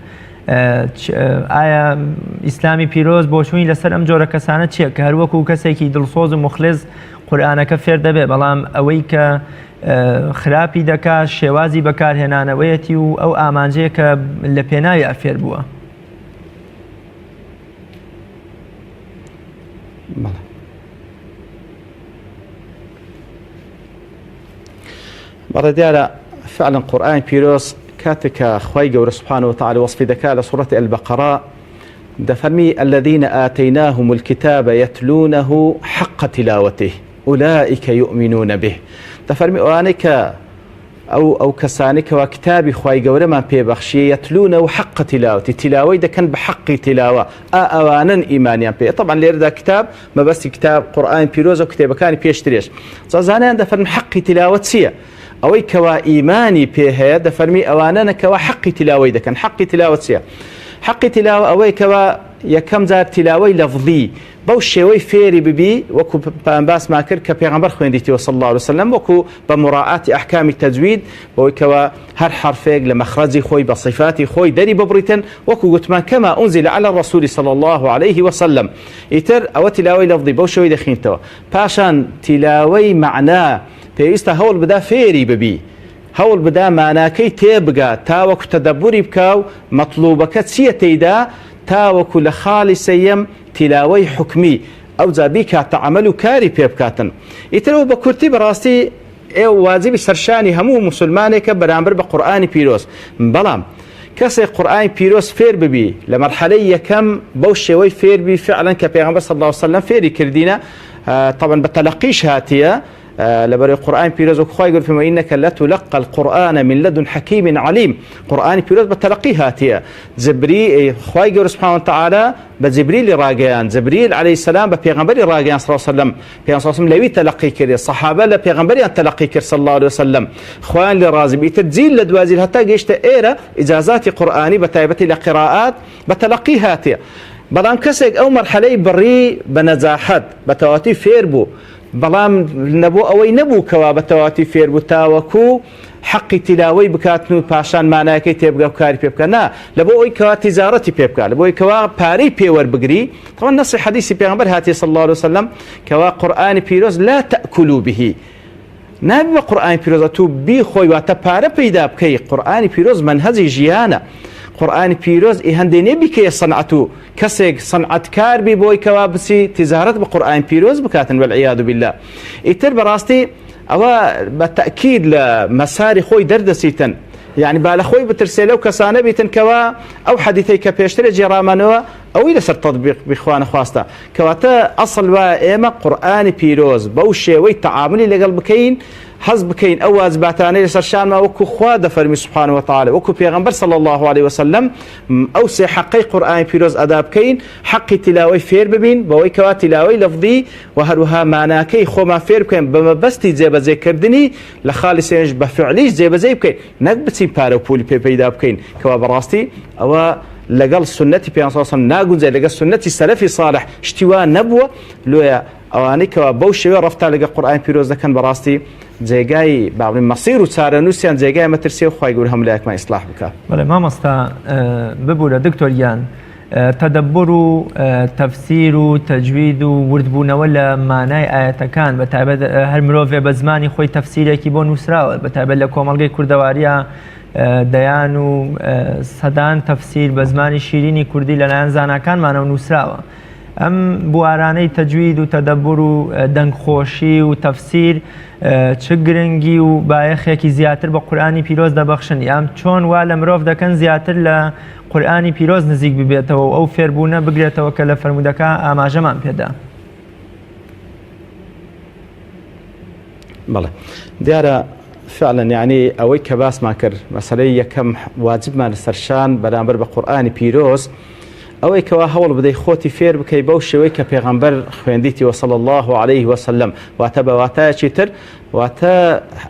ئایا ئیسلامی پیرۆز بۆچووی لەسەر ئەم جۆرە کەسانە چییە کە هەروەکو کەسێکی دڵسۆز و مخلص قورئانەکە فێر دەبێ بەڵام ئەوەی کە خراپی دەکات شێوازی بەکارهێنانەوەیەتی و ئەو ئامانجەیە کە لە پێناوی ئەفێر بووە بەڵێ دیارە فعلا قورئانی پیرۆز كاتك خوي جور سبحانه وتعالى وصف ذكاء سورة البقرة دفرمي الذين آتيناهم الكتاب يتلونه حق تلاوته أولئك يؤمنون به دفرمي أوانك أو كسانك وكتاب خوي جور ما بيبخشي يتلونه حق تلاوته تلاوي ده كان بحق تلاوة أوانا إيمانيا بيه طبعا ليرد كتاب ما بس كتاب قرآن بيروز وكتاب كان بيشتريش زاني دفرمي حق تلاوة سيا أوي كوا إيماني بيه دفرمي أوانا كوا حق تلاوي ده كان حق تلاوة سيا حق تلاوة أوي كوا يكم زار تلاوي لفظي بوش شوي فيري ببي وكو باس ماكر كبيغمبر خوينديتي صلى الله عليه وسلم وكو بمراعاة أحكام التجويد بوي كوا هر حرفيق لمخرجي خوي بصفاتي خوي داري ببريتن وكو قتمان كما أنزل على الرسول صلى الله عليه وسلم إتر أو تلاوي لفظي بوش شوي دخين توا باشان تلاوي معناه پێویستە هەوڵ بدا فێری ببی هەوڵ بدا ماناکەی تێبگات تاوەکو تەدەبوری بکاو مەطلوبەکە چییە تێیدا تاوەکو لە خاڵی سەیەم تیلاوەی حکمی ئەو جا بیکاتە عەمەل و کاری پێ بکاتن ئیترەوە بە کورتی بەڕاستی ئێوە واجبی سەرشانی هەموو موسڵمانێکە بەرامبەر بە قورئانی پیرۆز بەڵام کەسێک قورئانی پیرۆز فێر ببی لە مەرحەلەی یەکەم بەو شێوەی فێر بی فعلا کە پێغەمبەر صلی الله علیه وسلم فێری کردینە طبعا بە تەلەقیش هاتیە لبر القرآن بيروز وخواي يقول فيما إنك لا تلقى القرآن من لدن حكيم عليم قرآن بيروز بتلقيها هاتيا زبري خواي يقول سبحانه وتعالى بجبريل راجعان جبريل عليه السلام ببيغمبر راجعان صلى الله عليه وسلم بيغمبر صلى الله عليه وسلم لوي تلقي كري الصحابة لبيغمبر تلقي كري صلى الله عليه وسلم خوان لرازي بيتجيل لدوازيل حتى جيشت إيرا إجازات قرآني بتايبتي لقراءات بتلقيها هاتيا بلام كسك أو مرحلة بري بنجاحات بتواتي فيربو بەڵام نەبوو ئەوەی نەبوو کەوا بە تەواتی فێر بوو تاوەکو حەقی تیلاوەی بکاتن و پاشان مانایەکەی تێبگە و کاری پێ بکە نا لە بۆ ئەوی کەوا تیجارەتی پێ بکات لە بۆ ئەوی کەوا پارەی پێوەربگری طبعا نەسی حەدیسی پێغەمبەر هاتیە صلی الله عليه وسلم کەوا قورئانی پیرۆز لا تأکلوا به نابێ بە قورئانی پیرۆز تو بیخۆی واتە پارە پەیدا بکەی قورئانی پیرۆز منهەجی ژیانە قورئانی پیرۆز هەندێنێ بیکەیە سەنعەت و کەسێک سەنعەتکار بی بۆی کەوا بچی تیجارەت بە قورئانی پیرۆز بکاتن والعیاذ بالله ئیتر بەڕاستی ئەوە بە تەئکید لە مەساری خۆی دەردەچیتن یعنی با لە خۆی بترسێ لەو کەسانە بیتن کەوا ئەو حەدیثەی کە پێشترە جێڕامانەوە ئەوەی لەسەر تەطبیق بخوانە خواستە کەواتە ئەسڵ وایە ئێمە قورئانی پیرۆز بەو شێوەی تەعاملی لەگەڵ بکەین حەز بکەین ئەو واجباتانەی لەسەر شانمان وەکو خوا دەفەرمی سبحانه وتعالى وەکو پێغەمبەر صلی الله عليه وسلم ئەو سێ حەقەی قورئانی پیرۆز ئەدا بکەین حەقی تیلاوەی فێر ببین بەوەی کەوا تیلاوەی لەفظی و هەروەها ماناکەی خۆمان فێر بکەین بە مەبەستی جێبەجێکردنی لە خاڵی سێنج بە فعلیش جێبەجێ بکەین نەک بچین پارە و پولی پێ پەیدا بکەین کەوا بەڕاستی ئەوە لەگەڵ سنەتی پێغەمبەر صلی الله عليه وسلم ناگونجێت لەگەڵ سنەتی سەلەفی صالح شتی وا نەبووە لۆیە ئەوانەی کەوا بەو شێوە ڕەفتار لەگەڵ قورئانی پیرۆز دەکەن بەڕاستی جێگای باڵین مەسیر و چارەنووسیان جێگای مەترسیە و خوای گەورە هەموو لایەکمان ئیسلاح بکات. بەڵێ مامۆستا ببوورە دکتۆریان تەدەببر و تەفسیر و تەجوید و وردبوونەوە لە مانای ئاەتەکان بەتایبەت هەر مرۆڤێ بە زمانی خۆی تەفسیرێکی بۆ نووسراوە بەتایبەت لە کۆمەڵگەی کوردەواریە دەیان و سەدان تەفسیر بە زمانی شیرینی کوردی لەلایەن زاناکانمانەوە نووسراوە. ئەم بوارانەی تەجوید و تەدەببر و دەنگخۆشی و تەفسیر چ گرنگی و بایەخێکی زیاتر بە قورئانی پیرۆز دەبەخشن یان چۆن وا لە مرۆڤ دەکەن زیاتر لە قورئانی پیرۆز نزیک ببێتەوە و ئەو فێربوونە بگرێتەوە کە لە فەرمودەکە ئاماژەمان پێدا. بەڵێ دیارە فعلا یعنی ئەوەی کە باسمان کرد مەسەلەی یەکەم واجبمان لەسەرشان بەرامبەر بە قورئانی پیرۆز ئەوەی کەوا هەوڵ بدەی خۆتی فێر بکەی بەو شێوەی کە پێغەمبەر خوێندیتیوە صلی الله عليه وسلم واتە بە واتایەکی تر واتە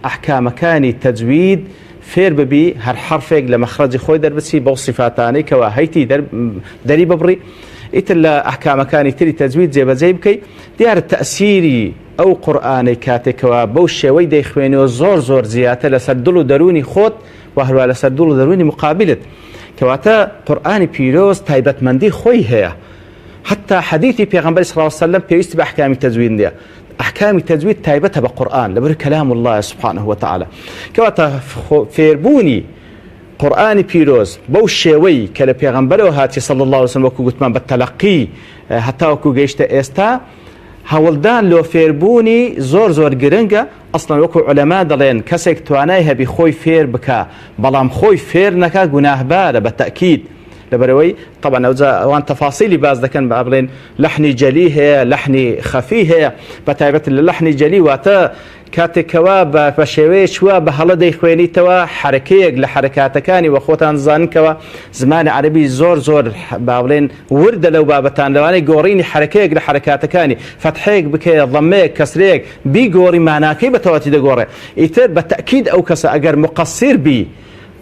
ئەحکامەکانی تەجوید فێر ببی هەر حرفێک لە مەخرەجی خۆی دەربچی بەو صفاتانەی کەوا هەیتی دەری ببڕی ئیتر لە ئەحکامەکانی تری تەجوید جێبەجێ بکەی دیارە تەئسیری ئەو قورئانەی کاتێکەوە بەو شێوەی دەیخوێنیەوە زۆر زیاتر لەسەر دڵ و دەرونی خۆت و هەروە لەسەر دڵ و دەرونی مقابلت کەواتە قورئانی پیرۆز تایبەتمەندی خۆی هەیە حتا حەدیثی پێغەمبەر صلی الله عليه وسلم پێویستی بە ئەحکامی تەجوید نییە ئەحکامی تەجوید تایبەتە بە قورئان لەبەر کەلام الله سبحانه وتعالى کەواتە فێربوونی قورئانی پیرۆز بەو شێوەی کە لە پێغەمبەرەوە هاتی صلی الله عليه وسلم وەکو گوتمان بە تەلەقی هەتا وەکو گەیشتە ئێستا هەوڵدان لۆ فێربوونی زۆر گرنگە ئەسڵەن وەکو عولەما دەڵێن کەسێک توانای هەبی خۆی فێر بکە بەڵام خۆی فێر نەکا گوناهبارە بە تەئکید لەبەرەوەی طبعا ئەوان تەفاسیلی باز دەکەن بە بڵێن لەحنی جەلی هەیە لەحنی خەفی هەیە بە تایبەت لە لەحنی جەلی واتە کاتێکەوە بە شێوەیە چووە بە هەڵە دەیخوێنیتەوە حرەکەیەک لە حرەکاتەکانی وە خۆتان زانکەوە زمانی عەرەبی زۆر با بڵێن وردە لەو بابەتان لەوانەی گۆڕینی حرەکەیەک لە حرەکاتەکانی فەتحەیەک بکەیە ضەمەیەک کەسرەیەک بیگۆڕی ماناکەی بە تەواتی دەگۆڕێ ئیتر بە تەئکید ئەو کەسە ئەگەر مقەسیر بی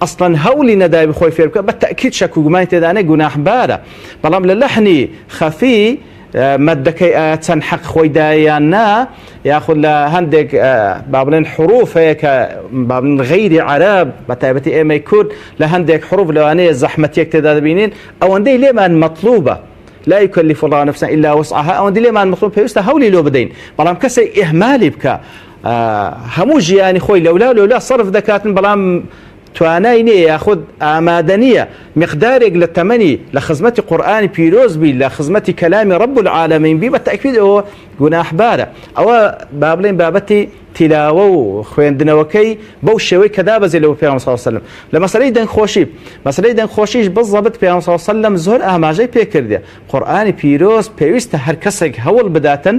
ئەسڵەن هەوڵی نەدای بخۆی فێر بکە بە تەئکید شەک و گومانی تێدانێ گوناهبارە بەڵام لە لەحنی خەفی مەدەکەی چەند حەق خۆی دایان نا یاخود لە هەندێک با بڵێن حروف هەیە کە با بڵێن غەیری عەرەب بە تایبەتی ئێمەی کورد لە هەندێک حروف لەوانەیە زەحمەتیەک تێدا دەبینین ئەوەندەی لێمان مەطلوبە لا يكلف الله نفسا إلا وسعها ئەوەندەی لێمان مەطلوب پێویستە هەوڵی لۆ بدەین بەڵام کەسێک ئیهمالی بکە هەموو ژیانی خۆی لەولا صرف دەکاتن بەڵام توانای نییە یاخود ئامادە نییە مقدارێک لە تەمەنی لە خزمەتی قورئانی پیرۆز بی لە خزمەتی کەلامی رب العالمین بی بە تەئکید ئەوە گوناهبارە ئەوە با بڵێن بابەتی تیلاوە و خوێندنەوەکەی بەو شێوەی کە دابەزێ لەوە پێغەمبەر صلی الله علیه وسلم لە مەسەلەی دەنگخۆشیش بەضەبط پێغەمبەر صلی الله علیه وسلم زۆر ئاماژەی پێکردێ قورئانی پیرۆز پێویستە هەر کەسێک هەوڵ بداتن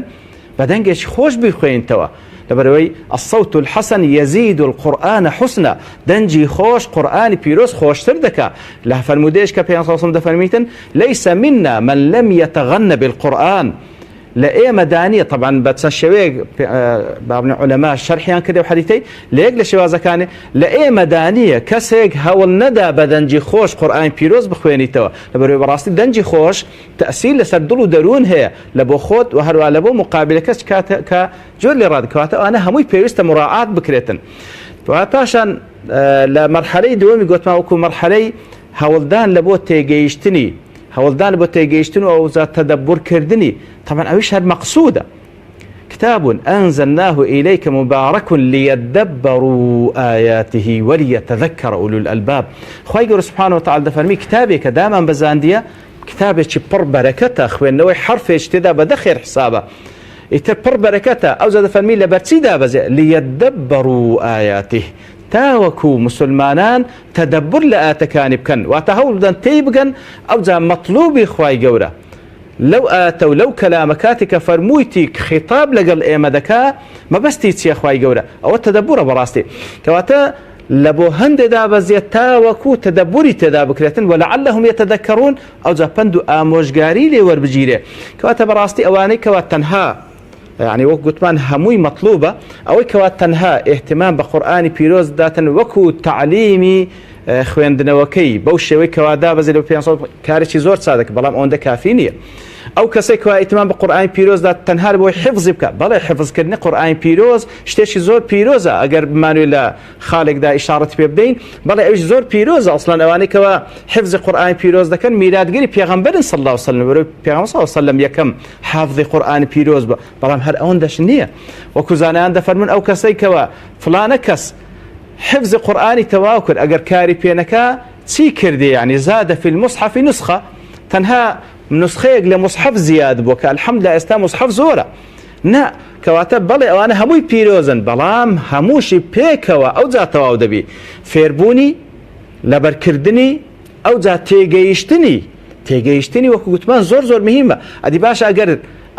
بە دەنگێکی خۆش بیخوێنیتەوە لەبەرەوەی الصوت الحسن يزيد القرآن حسنا دەنجی خۆش قورئانی پیرۆز خۆشتر دەکا لە فەرمودەیەش کە پێغەمبەر صلی الله علیه وسلم دەفەرمیتن ليس منا من لم يتغن بالقرآن لە ئێمە دانیە طبعا بە چەند شێوەیەک با بڵێن عولەما شەرحیان کردێ و حەدیثەی لە یەک لە شێوازەکانێ لە ئێمە دانیە کەسێک هەوڵ نەدا بە دەنجی خۆش قورئانی پیرۆز بخوێنیتەوە لەبەرەوەی بەڕاستی دەنجی خۆش تەئسیر لەسەر دڵ و دەروون هەیە لە بۆ خۆت و هەروە لە بۆ مقابلەکەس کە جۆر لێ ڕادکەواتە ئەوانە هەمووی پێویستە مراعات بکرێتن پاشان لە مەرحەلەی دووەمی گوتمان وەکو مەرحەلەی هەوڵدان لە بۆ تێگەیشتنی هەوڵدان بۆ تێگەیشتن و ئەوزا تەدەبورکردنی طبعا ئەویش هەر مەقسوودە كتاب أنزلناه إليك مبارك ليدبروا آياته وليتذكر أولو الألباب خوای گەورە سبحانه وتعالى دەفەرمی کتابێکە دامان بەزاندیە کتابێکی پڕ بەرەکەتە خوێندنەوەی حرفێک تێدا بەدە خێر حسابە ئیتر پڕ بەرەکەتە ئەوجا دەفەرمی لەبەرچی دابەزێ ليدبروا آياته تاوەکو مسلمانان تەدەبر لە ئاەتەکانی بکەن واتە هەوڵ بدەن تێی بگەن ئەوجا مەطلوبی خوای گەورە لەو ئاتە و لەو کەلامە کاتێک کە فەرموویتی خیتاب لەگەڵ ئێمە دەکا مەبەستی چییە خوای گەورە ئەوە تەدەبورە بەڕاستی کەواتە لە بۆ هەندێکدا بەزیێت تاوەکو تەدەبوری تێدا بکرێتن وەلعەلەهم یەتەذەکەڕون ئەوجا پند و ئامۆژگاری لێ وەربگیرێ کەواتە بەڕاستی ئەوانەی کەوا تەنها يعني وەک گوتمان هەمووی مەطلوبە ئەوەی کەوا تەنها ئێحتیمام بە قورئانی پیرۆز داتن وەکو تعلیمی خوێندنەوەکەی بەو شێوەی کەوا دابەزێت لە 500 کارێکی زۆر چادەکە بەڵام ئەوەندە کافی نییە ئەو کەسێک کەوا ئیتمام بە قورئانی پیرۆزدا تەنها بۆی حفظی بکە بەڵێ حفظکردنی قورئانی پیرۆز شتێکی زۆر پیرۆزە ئەگەر بمانوێت لە خاڵێکدا ئیشارەت پێ بدەین بەڵێ ئەوش زۆر پیرۆزە ئەسڵان ئەوانەی کەوا حفظی قورئانی پیرۆز دەکەن میلادگەری پێغەمبەرن صلی الله علیه وسلم پێغەمبەر صلی الله علیه وسلم یەکەم حافظی قورئانی پیرۆز بووە بەڵام هەر ئەوەندەش نییە وەکو زانایان دەفەرمون ئەو کەسەی کەوا فلانە کەس حفظ قورئانی تەواو کرد ئەگەر کاری پێ نەکا چی کردی يعني زاد في المصحف نسخة تەنها نسخەیەک لە مصحف زیاد بووە کە الحەمدولله ئێستا مصحف زۆرە نا کەواتە بەڵێ ئەوانە هەمووی پیرۆزن بەڵام هەمووشی پێکەوە ئەوجا تەواو دەبی فێربوونی لەبەرکردنی ئەوجا تێگەیشتنی وەکو گوتمان زۆر زۆر مهمە ئەدی باشە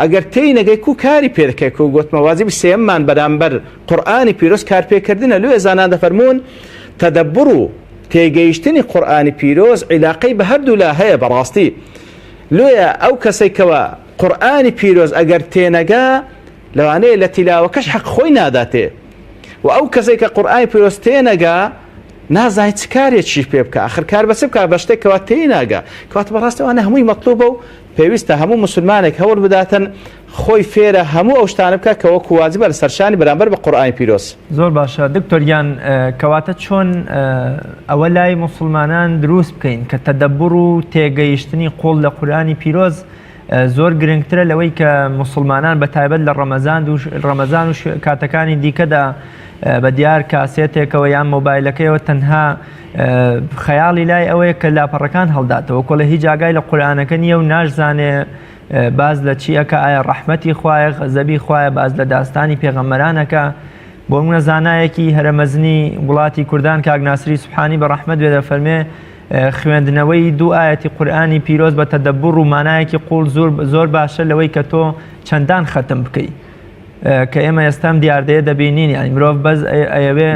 ئەگەر تێی نەگەی کو کاری پێ دەکەی کو گوتمە واجبی سێممان بەرامبەر قورئانی پیرۆز کارپێکردنە لێ زانان دەفەرمون تەدەبور و تێگەیشتنی قورئانی پیرۆز عیلاقەی بە هەردوو لا هەیە بەڕاستی لۆیە ئەو کەسێکەوە قورئانی پیرۆز ئەگەر تێنەگا لەوانەیە لە تیلاوەکەش حەق خۆی ناداتێ و ئەو کەسێک کە قورئانی پیرۆز تێنەگا نازانێت چ کارێکی پێ بکە ئاخر کار بەچ بکە بە شتێکەوە تێناگا کەواتە بەڕاستی ئەوانە هەمووی مەطلوبە و پێویستە هەموو مسلمانێک هەوڵ بداتن خۆی فێرە هەموو ئەو شتانە بکە کە وەکو واجبە لە سەرشانی بەرامبەر بە قورئانی پیرۆز زۆر باشە دکتۆریان کەواتە چۆن ئەوە لای مسلمانان دروست بکەین کە تەدەبور و تێگەیشتنی قوڵ لە قورئانی پیرۆز زۆر گرنگترە لەوەی کە مسلمانان بە تایبەت لە ڕەمەزان و کاتەکانی دیکەدا بە دیار کاسێتێکەوە یان مۆبایلەکەیەوە تەنها خەیاڵی لای ئەوەیە کە لاپەڕەکان هەڵداتەوە کۆڵە هیچ ئاگای لە قورئانەکە نییە و ناشزانێ باز لە چیەکە ئایا ڕەحمەتی خوایە غەزەبی خوایە باز لە داستانی پێغەمبەرانەکە بۆ منە زانایەکی هەرەمەزنی وڵاتی کوردان کاک ناسری سوبحانی بە ڕەحمەت بێ دەفەرمێ خوێندنەوەی دوو ئاەتی قورئانی پیرۆز بە تەدەبور و مانایەکی قوڵ زۆر باشە لەوەی کە تۆ چەندان خەتم بکەی کە ئێمە ئێستام دیاردەیە دەبینین یعنی مرۆڤ بەس ئەیەوێ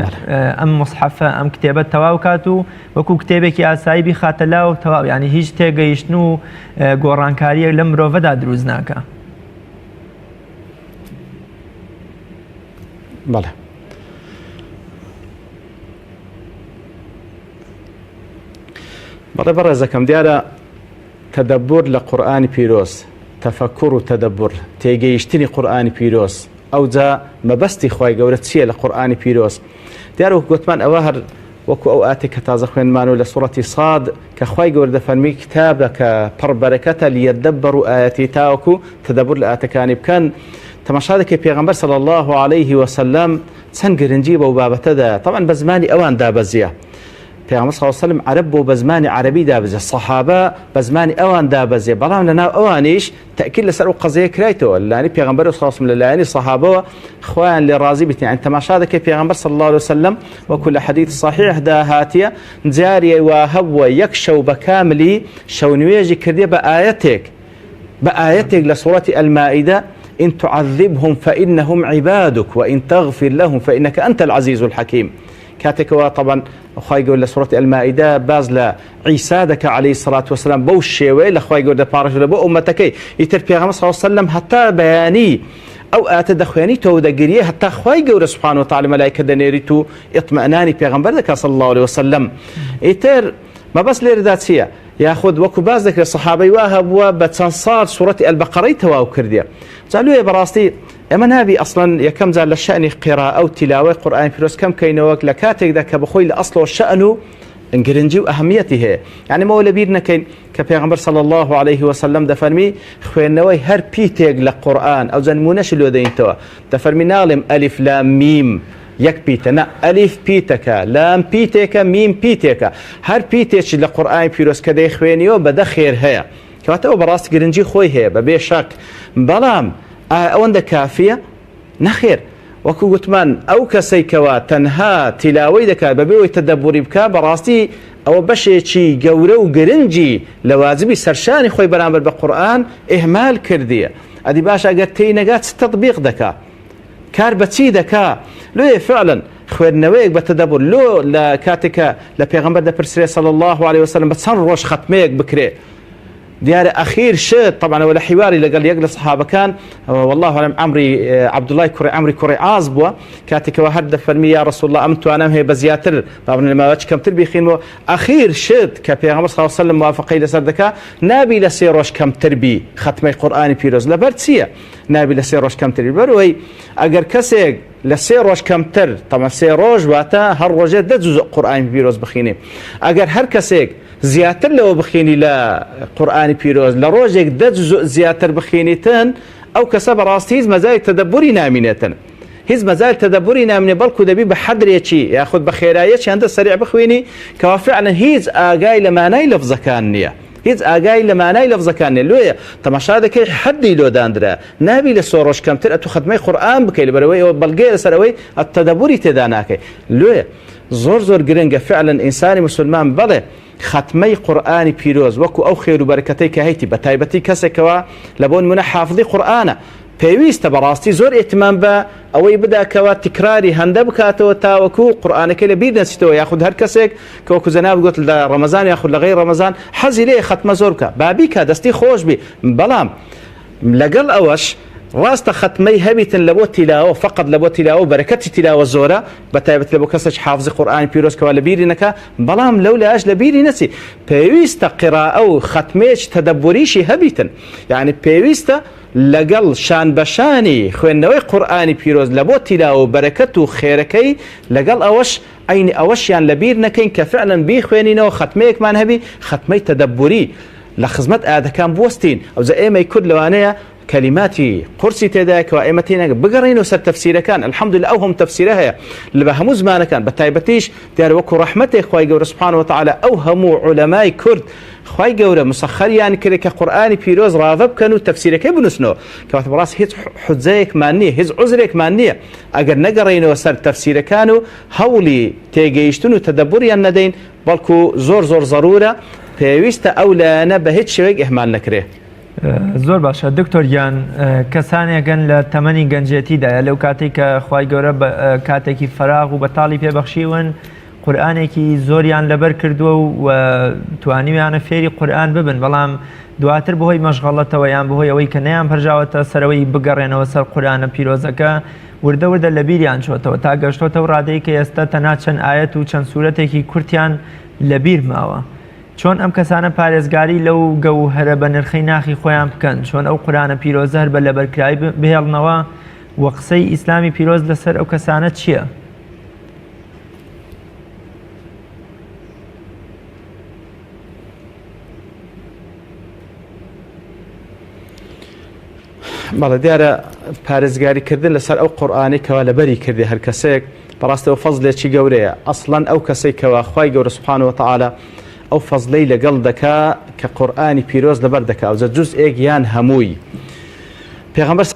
ئەم مصحفە ئەم کتێبە تەواو کات و وەکو کتێبێکی ئاسایی بیخاتە لاو تەواو یعنی هیچ تێگەیشتن و گۆڕانکاریەک لە مرۆڤەدا دروست ناکە بەڵێ بەڵێ بەڕێزەکەم دیارە تەدەبور لە قورئانی پیرۆز تەفەکوڕ و تەدەبور تێگەیشتنی قورئانی پیرۆز ئەوجا مەبەستی خوای گەورە چییە لە قورئانی پیرۆز دیارە وەکو گوتمان ئەوە هەر وەکو ئەو ئاەتێک کە تازە خوێنمانەوە لە سوڕەتی صاد کە خوای گەورە دەفەرمی کتابە کە پڕ بەرەکەتە لیەدەبەڕوا ئایەتی تاوەکو تەدەبور لە ئاەتەکانی بکەن تەماشا دەکەی پێغەمبەر صلی الله عليه وسلم چەند گرنگی بەو بابەتەدا طبعا بە زمانی ئەوان دابەزیە پێغەمبەر صلی الله عليه وسلم عرب بۆ بە زمانی عەرەبی دابەزێ سەحابە بە زمانی ئەوان دابەزێ بەڵام لەناو ئەوانیش تەئکید لەسەر ئەو قەزەیە کرایتەوە لەلایەنی پێغەمبەر صلی الله عليه وسلم لەلایەنی سەحابەوە خۆیان لێ ڕازی بێت یعنی تەماشا دەکەی پێغەمبەر صلی الله عليه وسلم وەکو لە حەدیث صحیحدا هاتیە جاریە وا هەبووە یەک شەو بە کاملی شەو نوێژی کردێ بە ئاەتێک لە سوڕەتی المائدە إن تعذبهم فإنهم عبادك وإن تغفر لهم فإنك أنت العزيز الحكيم كاتكوا طبعا خوای گەورە لە سوڕەتی ئەلمائیدە باز لە عیسا دەکە عەلەیهی سەڵات وەسەلام بەو شێوەیە لە خوای گەورە دەپاڕێژێت بۆ ئومەتەکەی ئیتر پێغەمبەر صلی الله علیه وسلم هەتا بەیانی ئەو ئاەتە دەخوێنیتەوە و دەگریە هەتا خوای گەورە سوبحانه وتعالى مەلایکە دەنێریت و ئیطمئنانی پێغەمبەر دەکات صلی الله عليه وسلم ئیتر مەبەست لێرەدا چییە یاخود وەکو باز دەکرێت سەحابەی وا هەبووە بە چەند ساڵ سوڕەتی ئەلبەقەرەی تەواو کردیە جا لێرە بەڕاستی ئەمە نابی ئەسڵەن یەکەم جار لە شەئنی قیراءە و تیلاوەی قورئانی پیرۆز کەم بکەینەوە لە کاتێکدا کە بەخۆی لە ئەسڵەوە شەئن و گرنگی و ئەهەمیەتی هەیە یعنی مەوە لەبیر نەکەین کە پێغەمبەر صلی الله عليه وسلم دەفەرمی خوێندنەوەی هەر پیتێک لە قورئان ئەو نمونەشی لێ دەینەوە دەفەرمی ناڵێم ئەلیف لام میم یەک پیتە نە ئەلیف پیتەکە لام پیتێکە میم پیتێکە هەر پیتێکی لە قورئانی پیرۆز کە دەیخوێنیەوە بەدە خێر هەیە کەواتەوە بەڕاستی گرنگی خۆی هەیە بەبێ شەک بەڵام ئەوەندە کافیە نەخێر وەکو گوتمان ئەو کەسێکەوە تەنها تیلاوەی دەکات بەبێەوەی تەدەبوری بکە بەڕاستی ئەوە بەشێکی گەورە و گرنگی لە واجبی سەرشانی خۆی بەرامبەر بە قورئان ئیهمال کردیە. ئەدی باش ئەگەر تێی نەگات تەطبیق دەکا کار بەچی دەکا لێ فعلا خوێندنەوەیەک بە تەدەبور لۆ لە کاتێکە لە پێغەمبەر دەپرسرێ صلی الله عليه وسلم بە چەند ڕۆژ ختمەیەک بکرێ دیارە ئەخیر شت طبعا ولا حواری لەگەڵ یەک لە سەحابەکان والله أعلم عەبدوڵای کوڕی عەمری کوڕی عاز بووە کاتێکەوە هەر دەفەرمی یا رسول الله ئەم توانام هەیە بە زیاتر بابن لەماوەی کەمتر بیخینەوە ئەخیر شت کە پێغەمبەر صلی الله عليه وسلم موافقەی لەسەر دەکا نابی لە 3 ڕۆژ کەمتر بی ختمەی قورئانی پیرۆز لەبەر چییە نابی لە 3 ڕۆژ کەمتر بەرەوەی ئەگەر کەسێک لە 3 ڕۆژ کەمتر طبعا 3 ڕۆژ واتە هەر ڕۆژێ 10 جوزء قورئانی پیرۆز بخینێ ئەگەر هەر کەسێک زیاتر لەوە بخینی لە قورئانی پیرۆز لە ڕۆژێک 10 جوزء زیاتر بخینیتن ئەو کەسە بەڕاستی هیچ مەجاڵی تەدەبوری نامینێتن هیچ مەجال تەدەبوری نامینێ بەڵکو دەبی بە حەدرێکی یاخود بە خێراییەکی هەندە سەریع بخوێنی کەوا فعلا هیچ ئاگای لە مانای لەفزەکان نییە هیچ ئاگای لە مانای لەفزەکان نیە لێیە تەماشا دەکەی حەدی لۆدانرا نابی لە 3 ڕۆژ کەمتر ئەتو ختمەی قورئان بکەی لەبەرەوەی ئەوە بەڵگەیە لەسەرەوەی تەدەبوری تێدا ناکەی لێیە زۆر گرنگە فعلا ئینسانی مسلمان بەڵێ ختمەی قورئانی پیرۆز وەکو ئەو خێر و بەرەکەتەی کە هەیەی بە تایبەتی کەسێکەوە لە بۆ نمونە حافظی قورئانە پێویستە بەڕاستی زۆر ئێتمان بە ئەوەی بداکەوە تکراری هەندە بکاتەوە تاوەکو قورئانەکەی لە بیر نەچێتەوە یاخود هەر کەسێک کە وەکو جەناب گوت لە ڕەمەزان یاخود لە غەیر ڕەمەزان حەزی لێ ختمە زۆر بکە بابی کە دەستی خۆش بی بەڵام لەگەڵ ئەوەش ڕاستە ختمەی هەبیتن لە بۆ تیلاوە فقط لە بۆ تیلاوە بەرەکەتی تیلاوە زۆرە بە تایبەت لە بۆ کەسێک حافظی قورئانی پیرۆزکەوە لە بیری نەکا بەڵام لەو لایەش لە بیری نەچی پێویستە قیراءە و ختمێک تەدەبوریشی هەبیتن یعنی پێویستە لەگەڵ شان بەشانی خوێندنەوەی قورئانی پیرۆز لە بۆ تیلاوە و بەرەکەت و خێرەکەی لەگەڵ ئەوەش عینی ئەوەشیان لە بیر نەکەین کە فعلا بیخوێنینەوە ختمەیەکمان هەبی ختمەی تەدەبوری لە خزمەت ئاەکان بوەستین ئەوجا ئێمەی کورد لەوانەیە كلماتي قرسي تداك وائمتينا بقرين وسر تفسير كان الحمد لله أوهم تفسيرها اللي بهمو زمان كان بتايبتيش دار وكو رحمته خواي جور سبحانه وتعالى أوهموا علماء كرد خواي جور مسخر يعني كريك قرآني بيروز رافب كانوا تفسير كيف بنسنو كاتب راس هيز حجزيك مانية هيز عذرك مانية أجر نقرين وسر تفسير كانوا هولي تيجيشتون وتدبري الندين بلكو زور ضرورة بيويست أولى نبهت شويك إهمال نكره زۆر باشە دکتۆریان کەسانێکن لە تەمەنی گەنجێتیدایە لەو کاتێک کە خوای گەورە کاتێکی فراغ و بەتاڵی پێبەخشیون قورئانێکی زۆریان لەبەر کردووە و توانیویانە فێری قورئان ببن بەڵام دواتر بەهۆی مەشغەڵەتەوە یان بەهۆی ئەوەی کە نەیان پەرژاوەتە سەرەوەی بگەڕێنەوە سەر قورئانە پیرۆزەکە وردە لە بیریان چۆتەوە تا گەشتۆتە و ڕادەی کە ئێستا تەنها چەند ئاەت و چەند سوورەتێکی کورتیان لە بیر ماوە چۆن ئەم کەسانە پارێزگاری لەو گەوهرە بە نرخەی ناخی خۆیان بکەن چۆن ئەو قورئانە پیرۆزە هەر بە لەبەرکراوی بهێڵنەوە و قسەی ئیسلامی پیرۆز لەسەر ئەو کەسانە چییە؟ بەڵێ دیارە پارێزگاریکردن لەسەر ئەو قورئانی کەوا لەبەری کردی هەر کەسێک بەڕاستەوە فەزلێکی گەورەیە ئەسڵەن ئەو کەسێک کەوا خوای گەورە سوبحانه وتعالى ئەو فەزلەی لەگەڵ دەکا کە قورئانی پیرۆز لەبەر دەکا ئەوجا جوزئێک یان هەمووی پێغەمبەر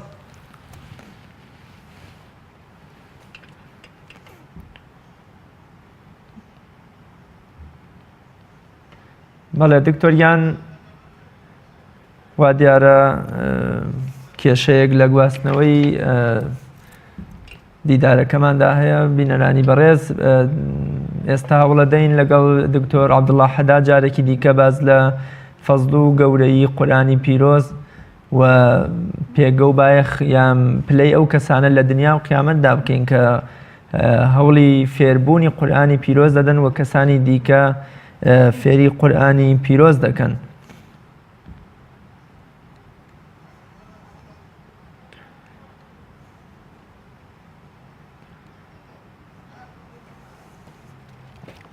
بەڵێ دکتۆریان وا دیارە کێشەیەک لە گواستنەوەی دیدارەکەماندا هەیە بینەرانی بەڕێز ئێستا هەوڵەدەین لەگەڵ دکتۆر عەبدوڵڵا حەداد جارێکی دیکە باز لە فەزڵ و گەورەی قورئانی پیرۆز و پێگە و بایەخ یان پلەی ئەو کەسانە لە دنیا و قیامەتدا بکەین کە هەوڵی فێربوونی قورئانی پیرۆز دەدەن و کەسانی دیکە فێری قورئانی پیرۆز دەکەن.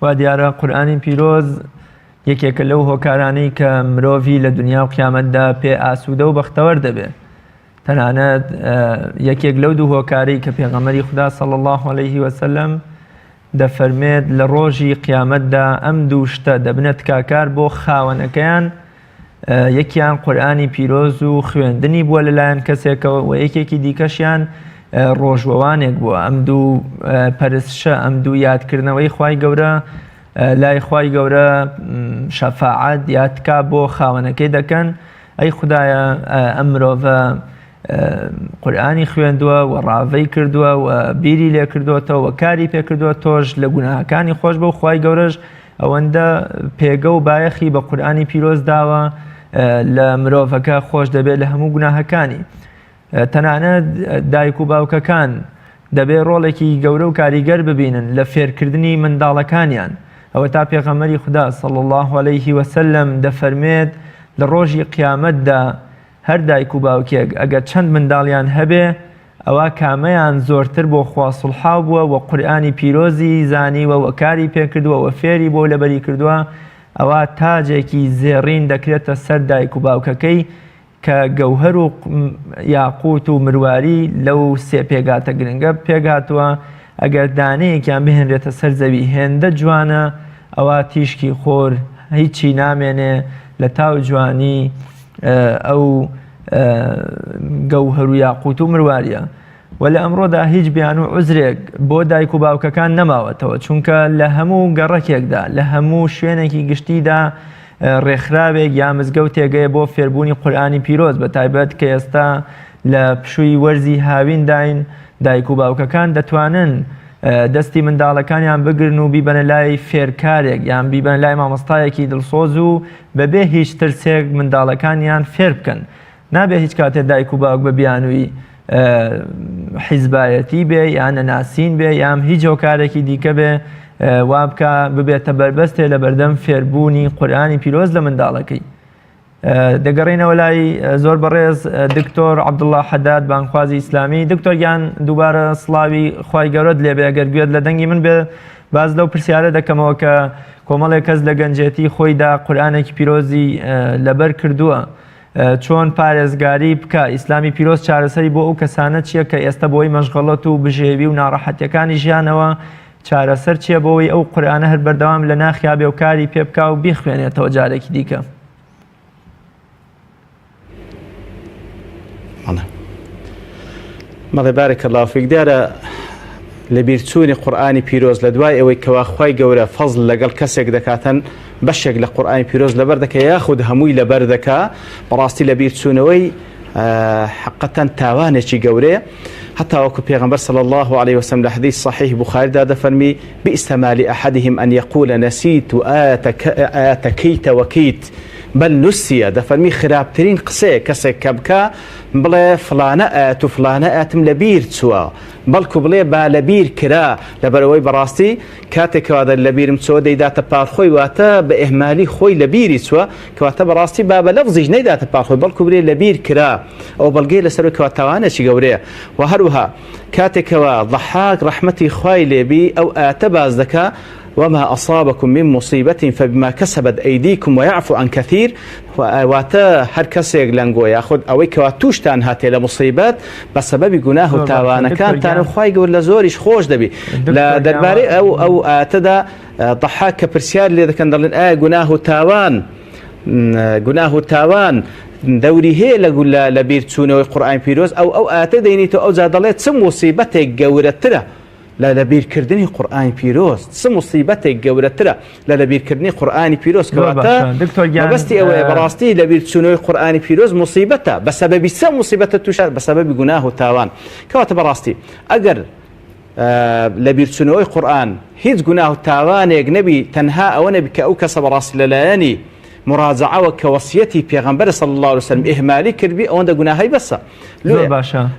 وا دیارە قورئانی پیرۆز یەکێکە لەو هۆکارانەی کە مرۆڤی لە دنیا و قیامەتدا پێ ئاسوودە و بەختەوەر دەبێت تەنانەت یەکێک لەو دوو هۆکارەی کە پێغەمبەری خوددا صلی الله عليه وسلم دەفەرمێت لە ڕۆژی قیامەتدا ئەم دوو شتە دەبنێت کاکار بۆ خاوەنەکەیان یەکیان قورئانی پیرۆز و خوێندنی بووە لەلایەن کەسێکەوە و یەکێکی دیکەشیان ڕۆژوەوانێک بووە، ئەم دوو پەرستشە، ئەم دوو یادکردنەوەی خوای گەورە لای خوای گەورە شەفاعەت یادکا بۆ خاوەنەکەی دەکەن ئەی خودایە ئەم مرۆڤە قورئانی خوێندووە و ڕاوەی کردووە و بیری لێ کردوێتەوە و کاری پێ کردووە، تۆش لە گوناهەکانی خۆش بە و خوای گەورەش ئەوەندە پێگە و بایەخی بە قورئانی پیرۆز داوە لە مرۆڤەکە خۆش دەبێت لە هەموو گوناهەکانی. تەنانەت دایک و باوکەکان دەبێت ڕۆڵێکی گەورە و کاریگەر ببینن لە فێرکردنی منداڵەکانیان. ئەوە تا پێغەمبەری خوددا صلی الله علیه وسلم دەفەرمێت لە ڕۆژی قیامەتدا هەر دایک و باوکێک ئەگەر چەند منداڵیان هەبێ ئەوە کامەیان زۆرتر بۆ خوا سڵحاو بووە و قورئانی پیرۆزی زانیوە و کاری پێکردووە و فێری بۆ لەبەری کردووە، ئەوە تاجێکی زێڕین دەکرێتە سەر دایک و باوکەکەی کە گەوهەر و یاقوت و مرواری لەو سێ پێگاتە گرنگە پێگاتووە. ئەگەر دانەیەکیان بهێنرێتە سەر زەوی هێندە جوانە، ئەوە تیشکی خۆر هیچی نامێنێ لە تاو جوانی ئەو گەوهەر و یاقوت و مرواریە. و لە ئەمڕۆدا هیچ بیان و عوزرێک بۆ دایک و باوکەکان نەماوەتەوە، چونکە لە هەموو گەڕەکێکدا لە هەموو شوێنێکی گشتیدا ڕێکخراوێک یا مزگەوتێگەیە بۆ فێربوونی قورئانی پیرۆز، بە تایبەت کە ئێستا لە پشووی وەرزی هاوین داین دایک و باوکەکان دەتوانن دەستی منداڵەکانیان بگرن و بیبەنە لای فێرکارێک یان بیبەنە لای مامۆستایەکی دڵسۆز و بەبێ هیچ ترسێک منداڵەکانیان فێر بکەن. نابێ هیچ کاتێ دایک و باوک بە بیانووی حیزبایەتی بێ یان نەناسین بێ یان هیچ هۆکارێکی دیکە بێ وا بکە ببێتە بەربەستێ لە بەردەم فێربوونی قورئانی پیرۆز لە منداڵەکەی. دەگەڕینەوە لای زۆر بەڕێز دکتۆر عەبدوڵڵا حەداد بانگخوازی ئیسلامی. دکتۆر گیان دووبارە سڵاوی خوای گەورەت لێبێ. ئەگەر گوێت لە دەنگی من بێ باز لەو پرسیارە دەکەمەوە کە کۆمەڵێک کەس لە گەنجێتی خۆیدا قورئانێکی پیرۆزی لەبەر کردووە، چۆن پارێزگاری بکە؟ ئیسلامی پیرۆز چارەسەری بۆ ئەو کەسانە چییە کە ئێستا بۆی مەشغەڵەت و بژێوی و ناڕەحەتیەکانی ژیانەوە چارەسەر چییە بۆەوەی ئەو قورئانە هەر بەردەوام لە ناخیا بێ و کاری پێ بکا و بیخوێنێتەوە جارێکی دیکە؟ مەڵێ بارەکە الله فیک. دیارە لە بیرچوونی قورئانی پیرۆز لە دوای ئەوەی کەوا خوای گەورە فەزڵ لەگەڵ کەسێک دەکاتەن بەشێک لە قورئانی پیرۆز لەبەر دەکە یاخود هەمووی لەبەر دەکا، بەڕاستی لە بیرچوونەوەی حقەتەن تاوانێکی گەورەیە. حتى وكو پیغمبر صلى الله عليه وسلم لحديث صحيح بخاري دا فرمي بئس ما لأحدهم أن يقول نسيت آتكيت وكيت بل نسي دا فرمي خرابترين قسي كسي كبكا بڵێ فلانە ئات و فلانە ئاتم لە بیر چووە، بەڵکو بڵێ با لە بیر کرا، لەبەرەوەی بەڕاستی کاتێکەوە لە بیرم چووە دەیداتە پاڵخۆی، واتە بە ئێهمالی خۆی لە بیری چووە، کەواتە بەڕاستی با بە لەفزیش نەیداتە پاڵخۆی، بەڵکو بڵێ لە بیر کرا. ئەو بەڵگەی لەسەر کەوا تاوانێکی گەورەیە. و هەروها کاتێکەوە ضەحاک ڕەحمەتی خوای لێبی ئەو ئاتە باز دەکا وما أصابكم من مصيبة فبما كسبت أيديكم ويعفو عن كثير. واتا هر کەسێک لەنگۆ یاخود ئەوەی کەوا توشتان هاتێ لە مصیبەت بە سەبەبی گوناه و تاوانەکانتان خوای گەورە لە زۆریش خۆش دەبی. لە دەربارەی ئەو ئاتەدا ضەحاک کە پرسیار لێ دەکەن دەڵێن ئایا گوناه و تاوان دەوری هەیە لە بیر چوونەوەی قورئانی پیرۆز؟ ئەو ئاتە دەینیتەوە ئەو جا دەڵێت چ مصیبەتێک گەورەترە لا لبیرکردنی قرآن پیروز، سه مصیبت گەورەترە لا لبیرکردنی قرآن پیروز کەواتە مەبەستی ئەوەیە بەڕاستی لەبیرچوونەوەی قورئانی پیرۆز مصیبەتە بە سەبەبی سە مصیبەتە تووشە بە سەبەبی گوناه و تاوان. کەواتە بەڕاستی ئەگەر لەبیرچوونەوەی قورئان هیچ گوناه و تاوانێک نەبی، تەنها ئەوە نەبی کە ئەو کەسە بەڕاستی لەلایەنی مراجعة كوصيتي پیغمبر صلى الله عليه وسلم إهمالي كربي أو عند جناهي بس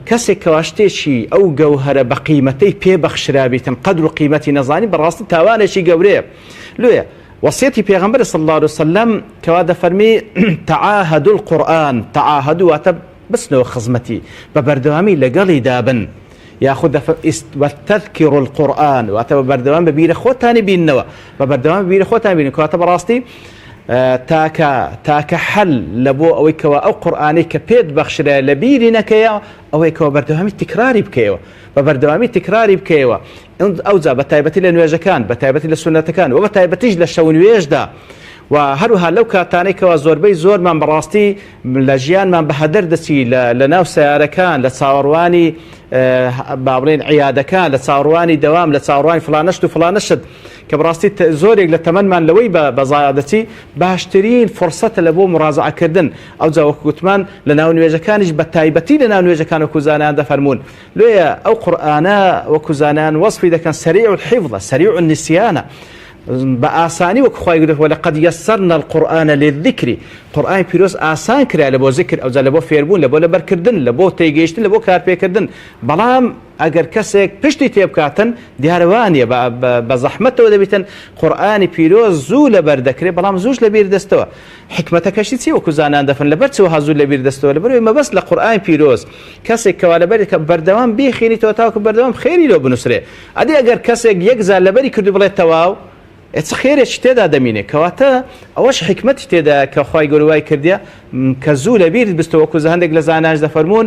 كسي كواشتشي أو جوهر بقيمتي بي بخشرابيتن قدر قيمتي نظاني بالراس تاوان شي جوريه لويا وصيتي پیغمبر صلى الله عليه وسلم كوادا فرمي تعاهدوا القرآن تعاهدوا واتب بس نو خزمتي ببردوامي لقلي دابن ياخذ وتذكر القرآن واتب ببردوام ببير خوتاني بينوا ببردوام ببير خوتاني بين كاتب راستي تاکە حل لە بۆ ئەوەی کەوا ئەو قورئانەی کە پێت بەخشرا لە بیری نەکەیە ئەوەی کەوا بەردەوامی تکراری بکەیەوە بە بەردەوامی تکراری بکەیەوە. ئەوجا بە تایبەتی لە نوێژەکان، بە تایبەتی لە سونەتەکان و بە تایبەتیش لە شەو نوێژدا و هەروها لەو کاتانێکەوە زۆربەی زۆرمان بەڕاستی لە ژیانمان بەهەدەر دەچی لە ناو سیارەکان لە چاوەڕوانی با بڵێن عیادەکان لە چاوەڕوانی دەوام لە چاوەڕوانی فلانەشت و فلانەشت کە بڕاستی زۆرێک لە تەمەنمان لەوەی بەزایە دەچی باشترین فرسەتە لە بۆ مڕازعەکردن ئەو جا وەکو گوتمان لە ناو نوێژەکانیش بە تایبەتی لە ناو نوێژەکان وەکو زانایان دەفەرمون لێیە ئەو قورئانە وەکو زانایان وەصفی دەکەن سەریع الحیفظە سەریع النسیانە بە ئاسانی وەکو خوای گەورە وەلەقەد یەسەرنا القورئانە للذیکری قورئانی پیرۆز ئاسان کرا لە بۆ ذیکر ئەوجا لە بۆ فێربوون لە بۆ لەبەرکردن لە بۆ تێگەیشتن لە بۆ کارپێکردن بەڵام ئەگەر کەسێک پشتی تێبکاتن دیارەوانیە بە زەحمەتەوە دەبێتن قورئانی پیرۆز زوو لەبەر دەکرێت بەڵام زووش لەبیر دەستەوە حکمەتەکەشی چی وەکو زانان دەفەن لەبەر چەوە هەزوو لەبیر دەستەوە لەبەرەوەی مەبەست لە قورئانی پیرۆز کەسێک کەوا لەبەر بەردەوام بیخێنیتەوە تاوەکو بەردەوام خێری لۆ بنووسرێ ئەدی ئەگەر کەسێک یەک زار لەبەری کردو بڵێت تەواو ئێچ خێرێکی تێدا دەمینێ کەواتە ئەوەش حکمەتی تێدا کە خوای گەورە وای کردیە کە زوو لەبیر بستەوە وەکو هەندێک لە زاناش دەفەرمون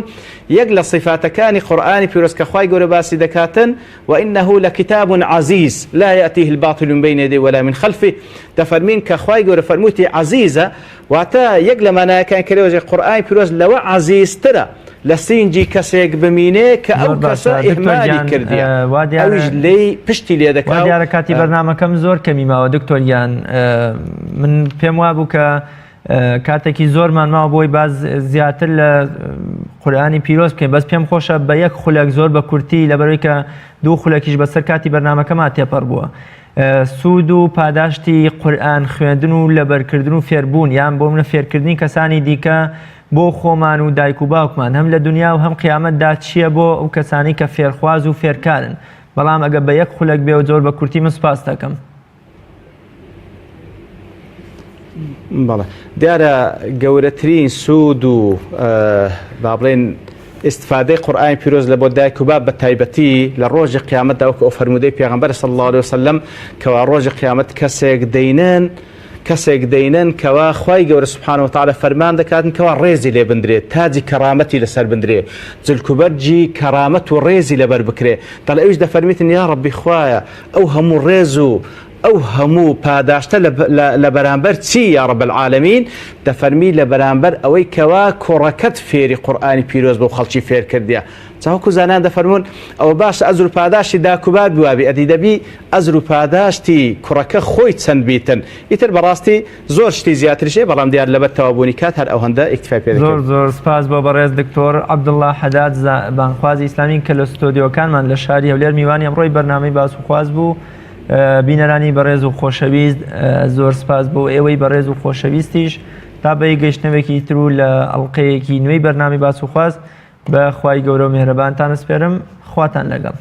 یەک لە صفاتەکانی قورئانی پیرۆز کە خوای گەورە باسی دەکاتن وإنه لكتاب عزيز لا يأتيه الباطل من بين يديه ولا من خلفه دەفەرمین کە خوای گەورە فەرموویەتی عزیزە واتە یەک لە مانایەکان کەرێوەژێ قورئانی پیرۆز لەوە عزیزترە لە سینجی کەسێک بمینێ کە ئەو کەسە ئیهمالی کردیە ئەویش لێی پشتی لێ دەکات دیارە کاتی بەرنامەکەم زۆر کەمی ماوە دکتۆریان من پێم وابوو کە کاتێکی زۆرمان ماوە بۆی باز زیاتر لە قورئانی پیرۆز بکەین بەس پێم خۆشە بە یەک خولەک زۆر بە کورتی لەبەرەوەی کە دوو خولەکیش بەسەر کاتی بەرنامەکەما تێپەڕ بووە سوود و پاداشتی قورئان خوێندن و لەبەرکردن و فێربوون یان بۆ منە فێرکردنی کەسانی دیکە بۆ خۆمان و دایک و باوکمان هەم لە دنیا و هەم قیامەتدا چییە بۆ ئەو کەسانی کە فێرخواز و فێرکارن بەڵام ئەگە بە یەک خولەک بێ و زۆر بە کورتی من سوپاس دەکەم بەڵێ دیارە گەورەترین سوود و با بڵێن استفادەی قورئانی پیرۆز لە بۆ دایک و باب بە تایبەتی لە ڕۆژی قیامەتدا وەکو ئەو فەرموودەی پێغەمبەر صلی الله علیه وسلم کەوا ڕۆژی قیامەت کەسێک دەینن کەوا خوای گەورە سبحانه وتعالى فەرمان دەکاتن کەوا ڕێزی لێ بندرێت تاجی کەرامەتی لەسەر بندرێ جلکوبەرجی کەرامەت و ڕێزی لەبەر بکرێ دەڵێ ئەویش دەفەرمیتن یا ڕەبی خوایە ئەو هەموو ڕێز و ئەو هەموو پاداشتە لە بەرامبەر چی یا ڕەب العالەمین دەفەرمی لە بەرامبەر ئەوەی کەوا کوڕەکەت فێری قورئانی پیرۆز بۆ خەڵکی فێر کردیە چاوەکو زانان دەفەرمون ئەوە باش ئەزر و پاداشتی داکوبار بوابی ئەدی دەبی ئەزر و پاداشتی کوڕەکە خۆی چەند بیتن ئیتر بەڕاستی زۆر شتی زیاترشێ بەڵام دیار لەبەر تەوابوونی کات هەر ئەو هەندە ئیکتفای پێ دەکەین زۆر سپاس بۆ بەڕێز دکتۆر عەبدوڵڵا حەداد بانخوازی ئیسلامی کە لە ستۆدیۆکانمان لە شاری هەولێر میوانی ئەمڕۆی بەرنامەی باس و خواز بوو بینەرانی بەڕێز و خۆشەویست زۆر سپاس بۆ ئێوەی بەڕێز و خۆشەویستیش تا بەی گەشتنەوەکی تر و لە ئەڵقەیەکی نوێی بەرنامی باس و خواز بە خوای گەورە و میهرەبانتان سپێرم خواتان لەگەڵ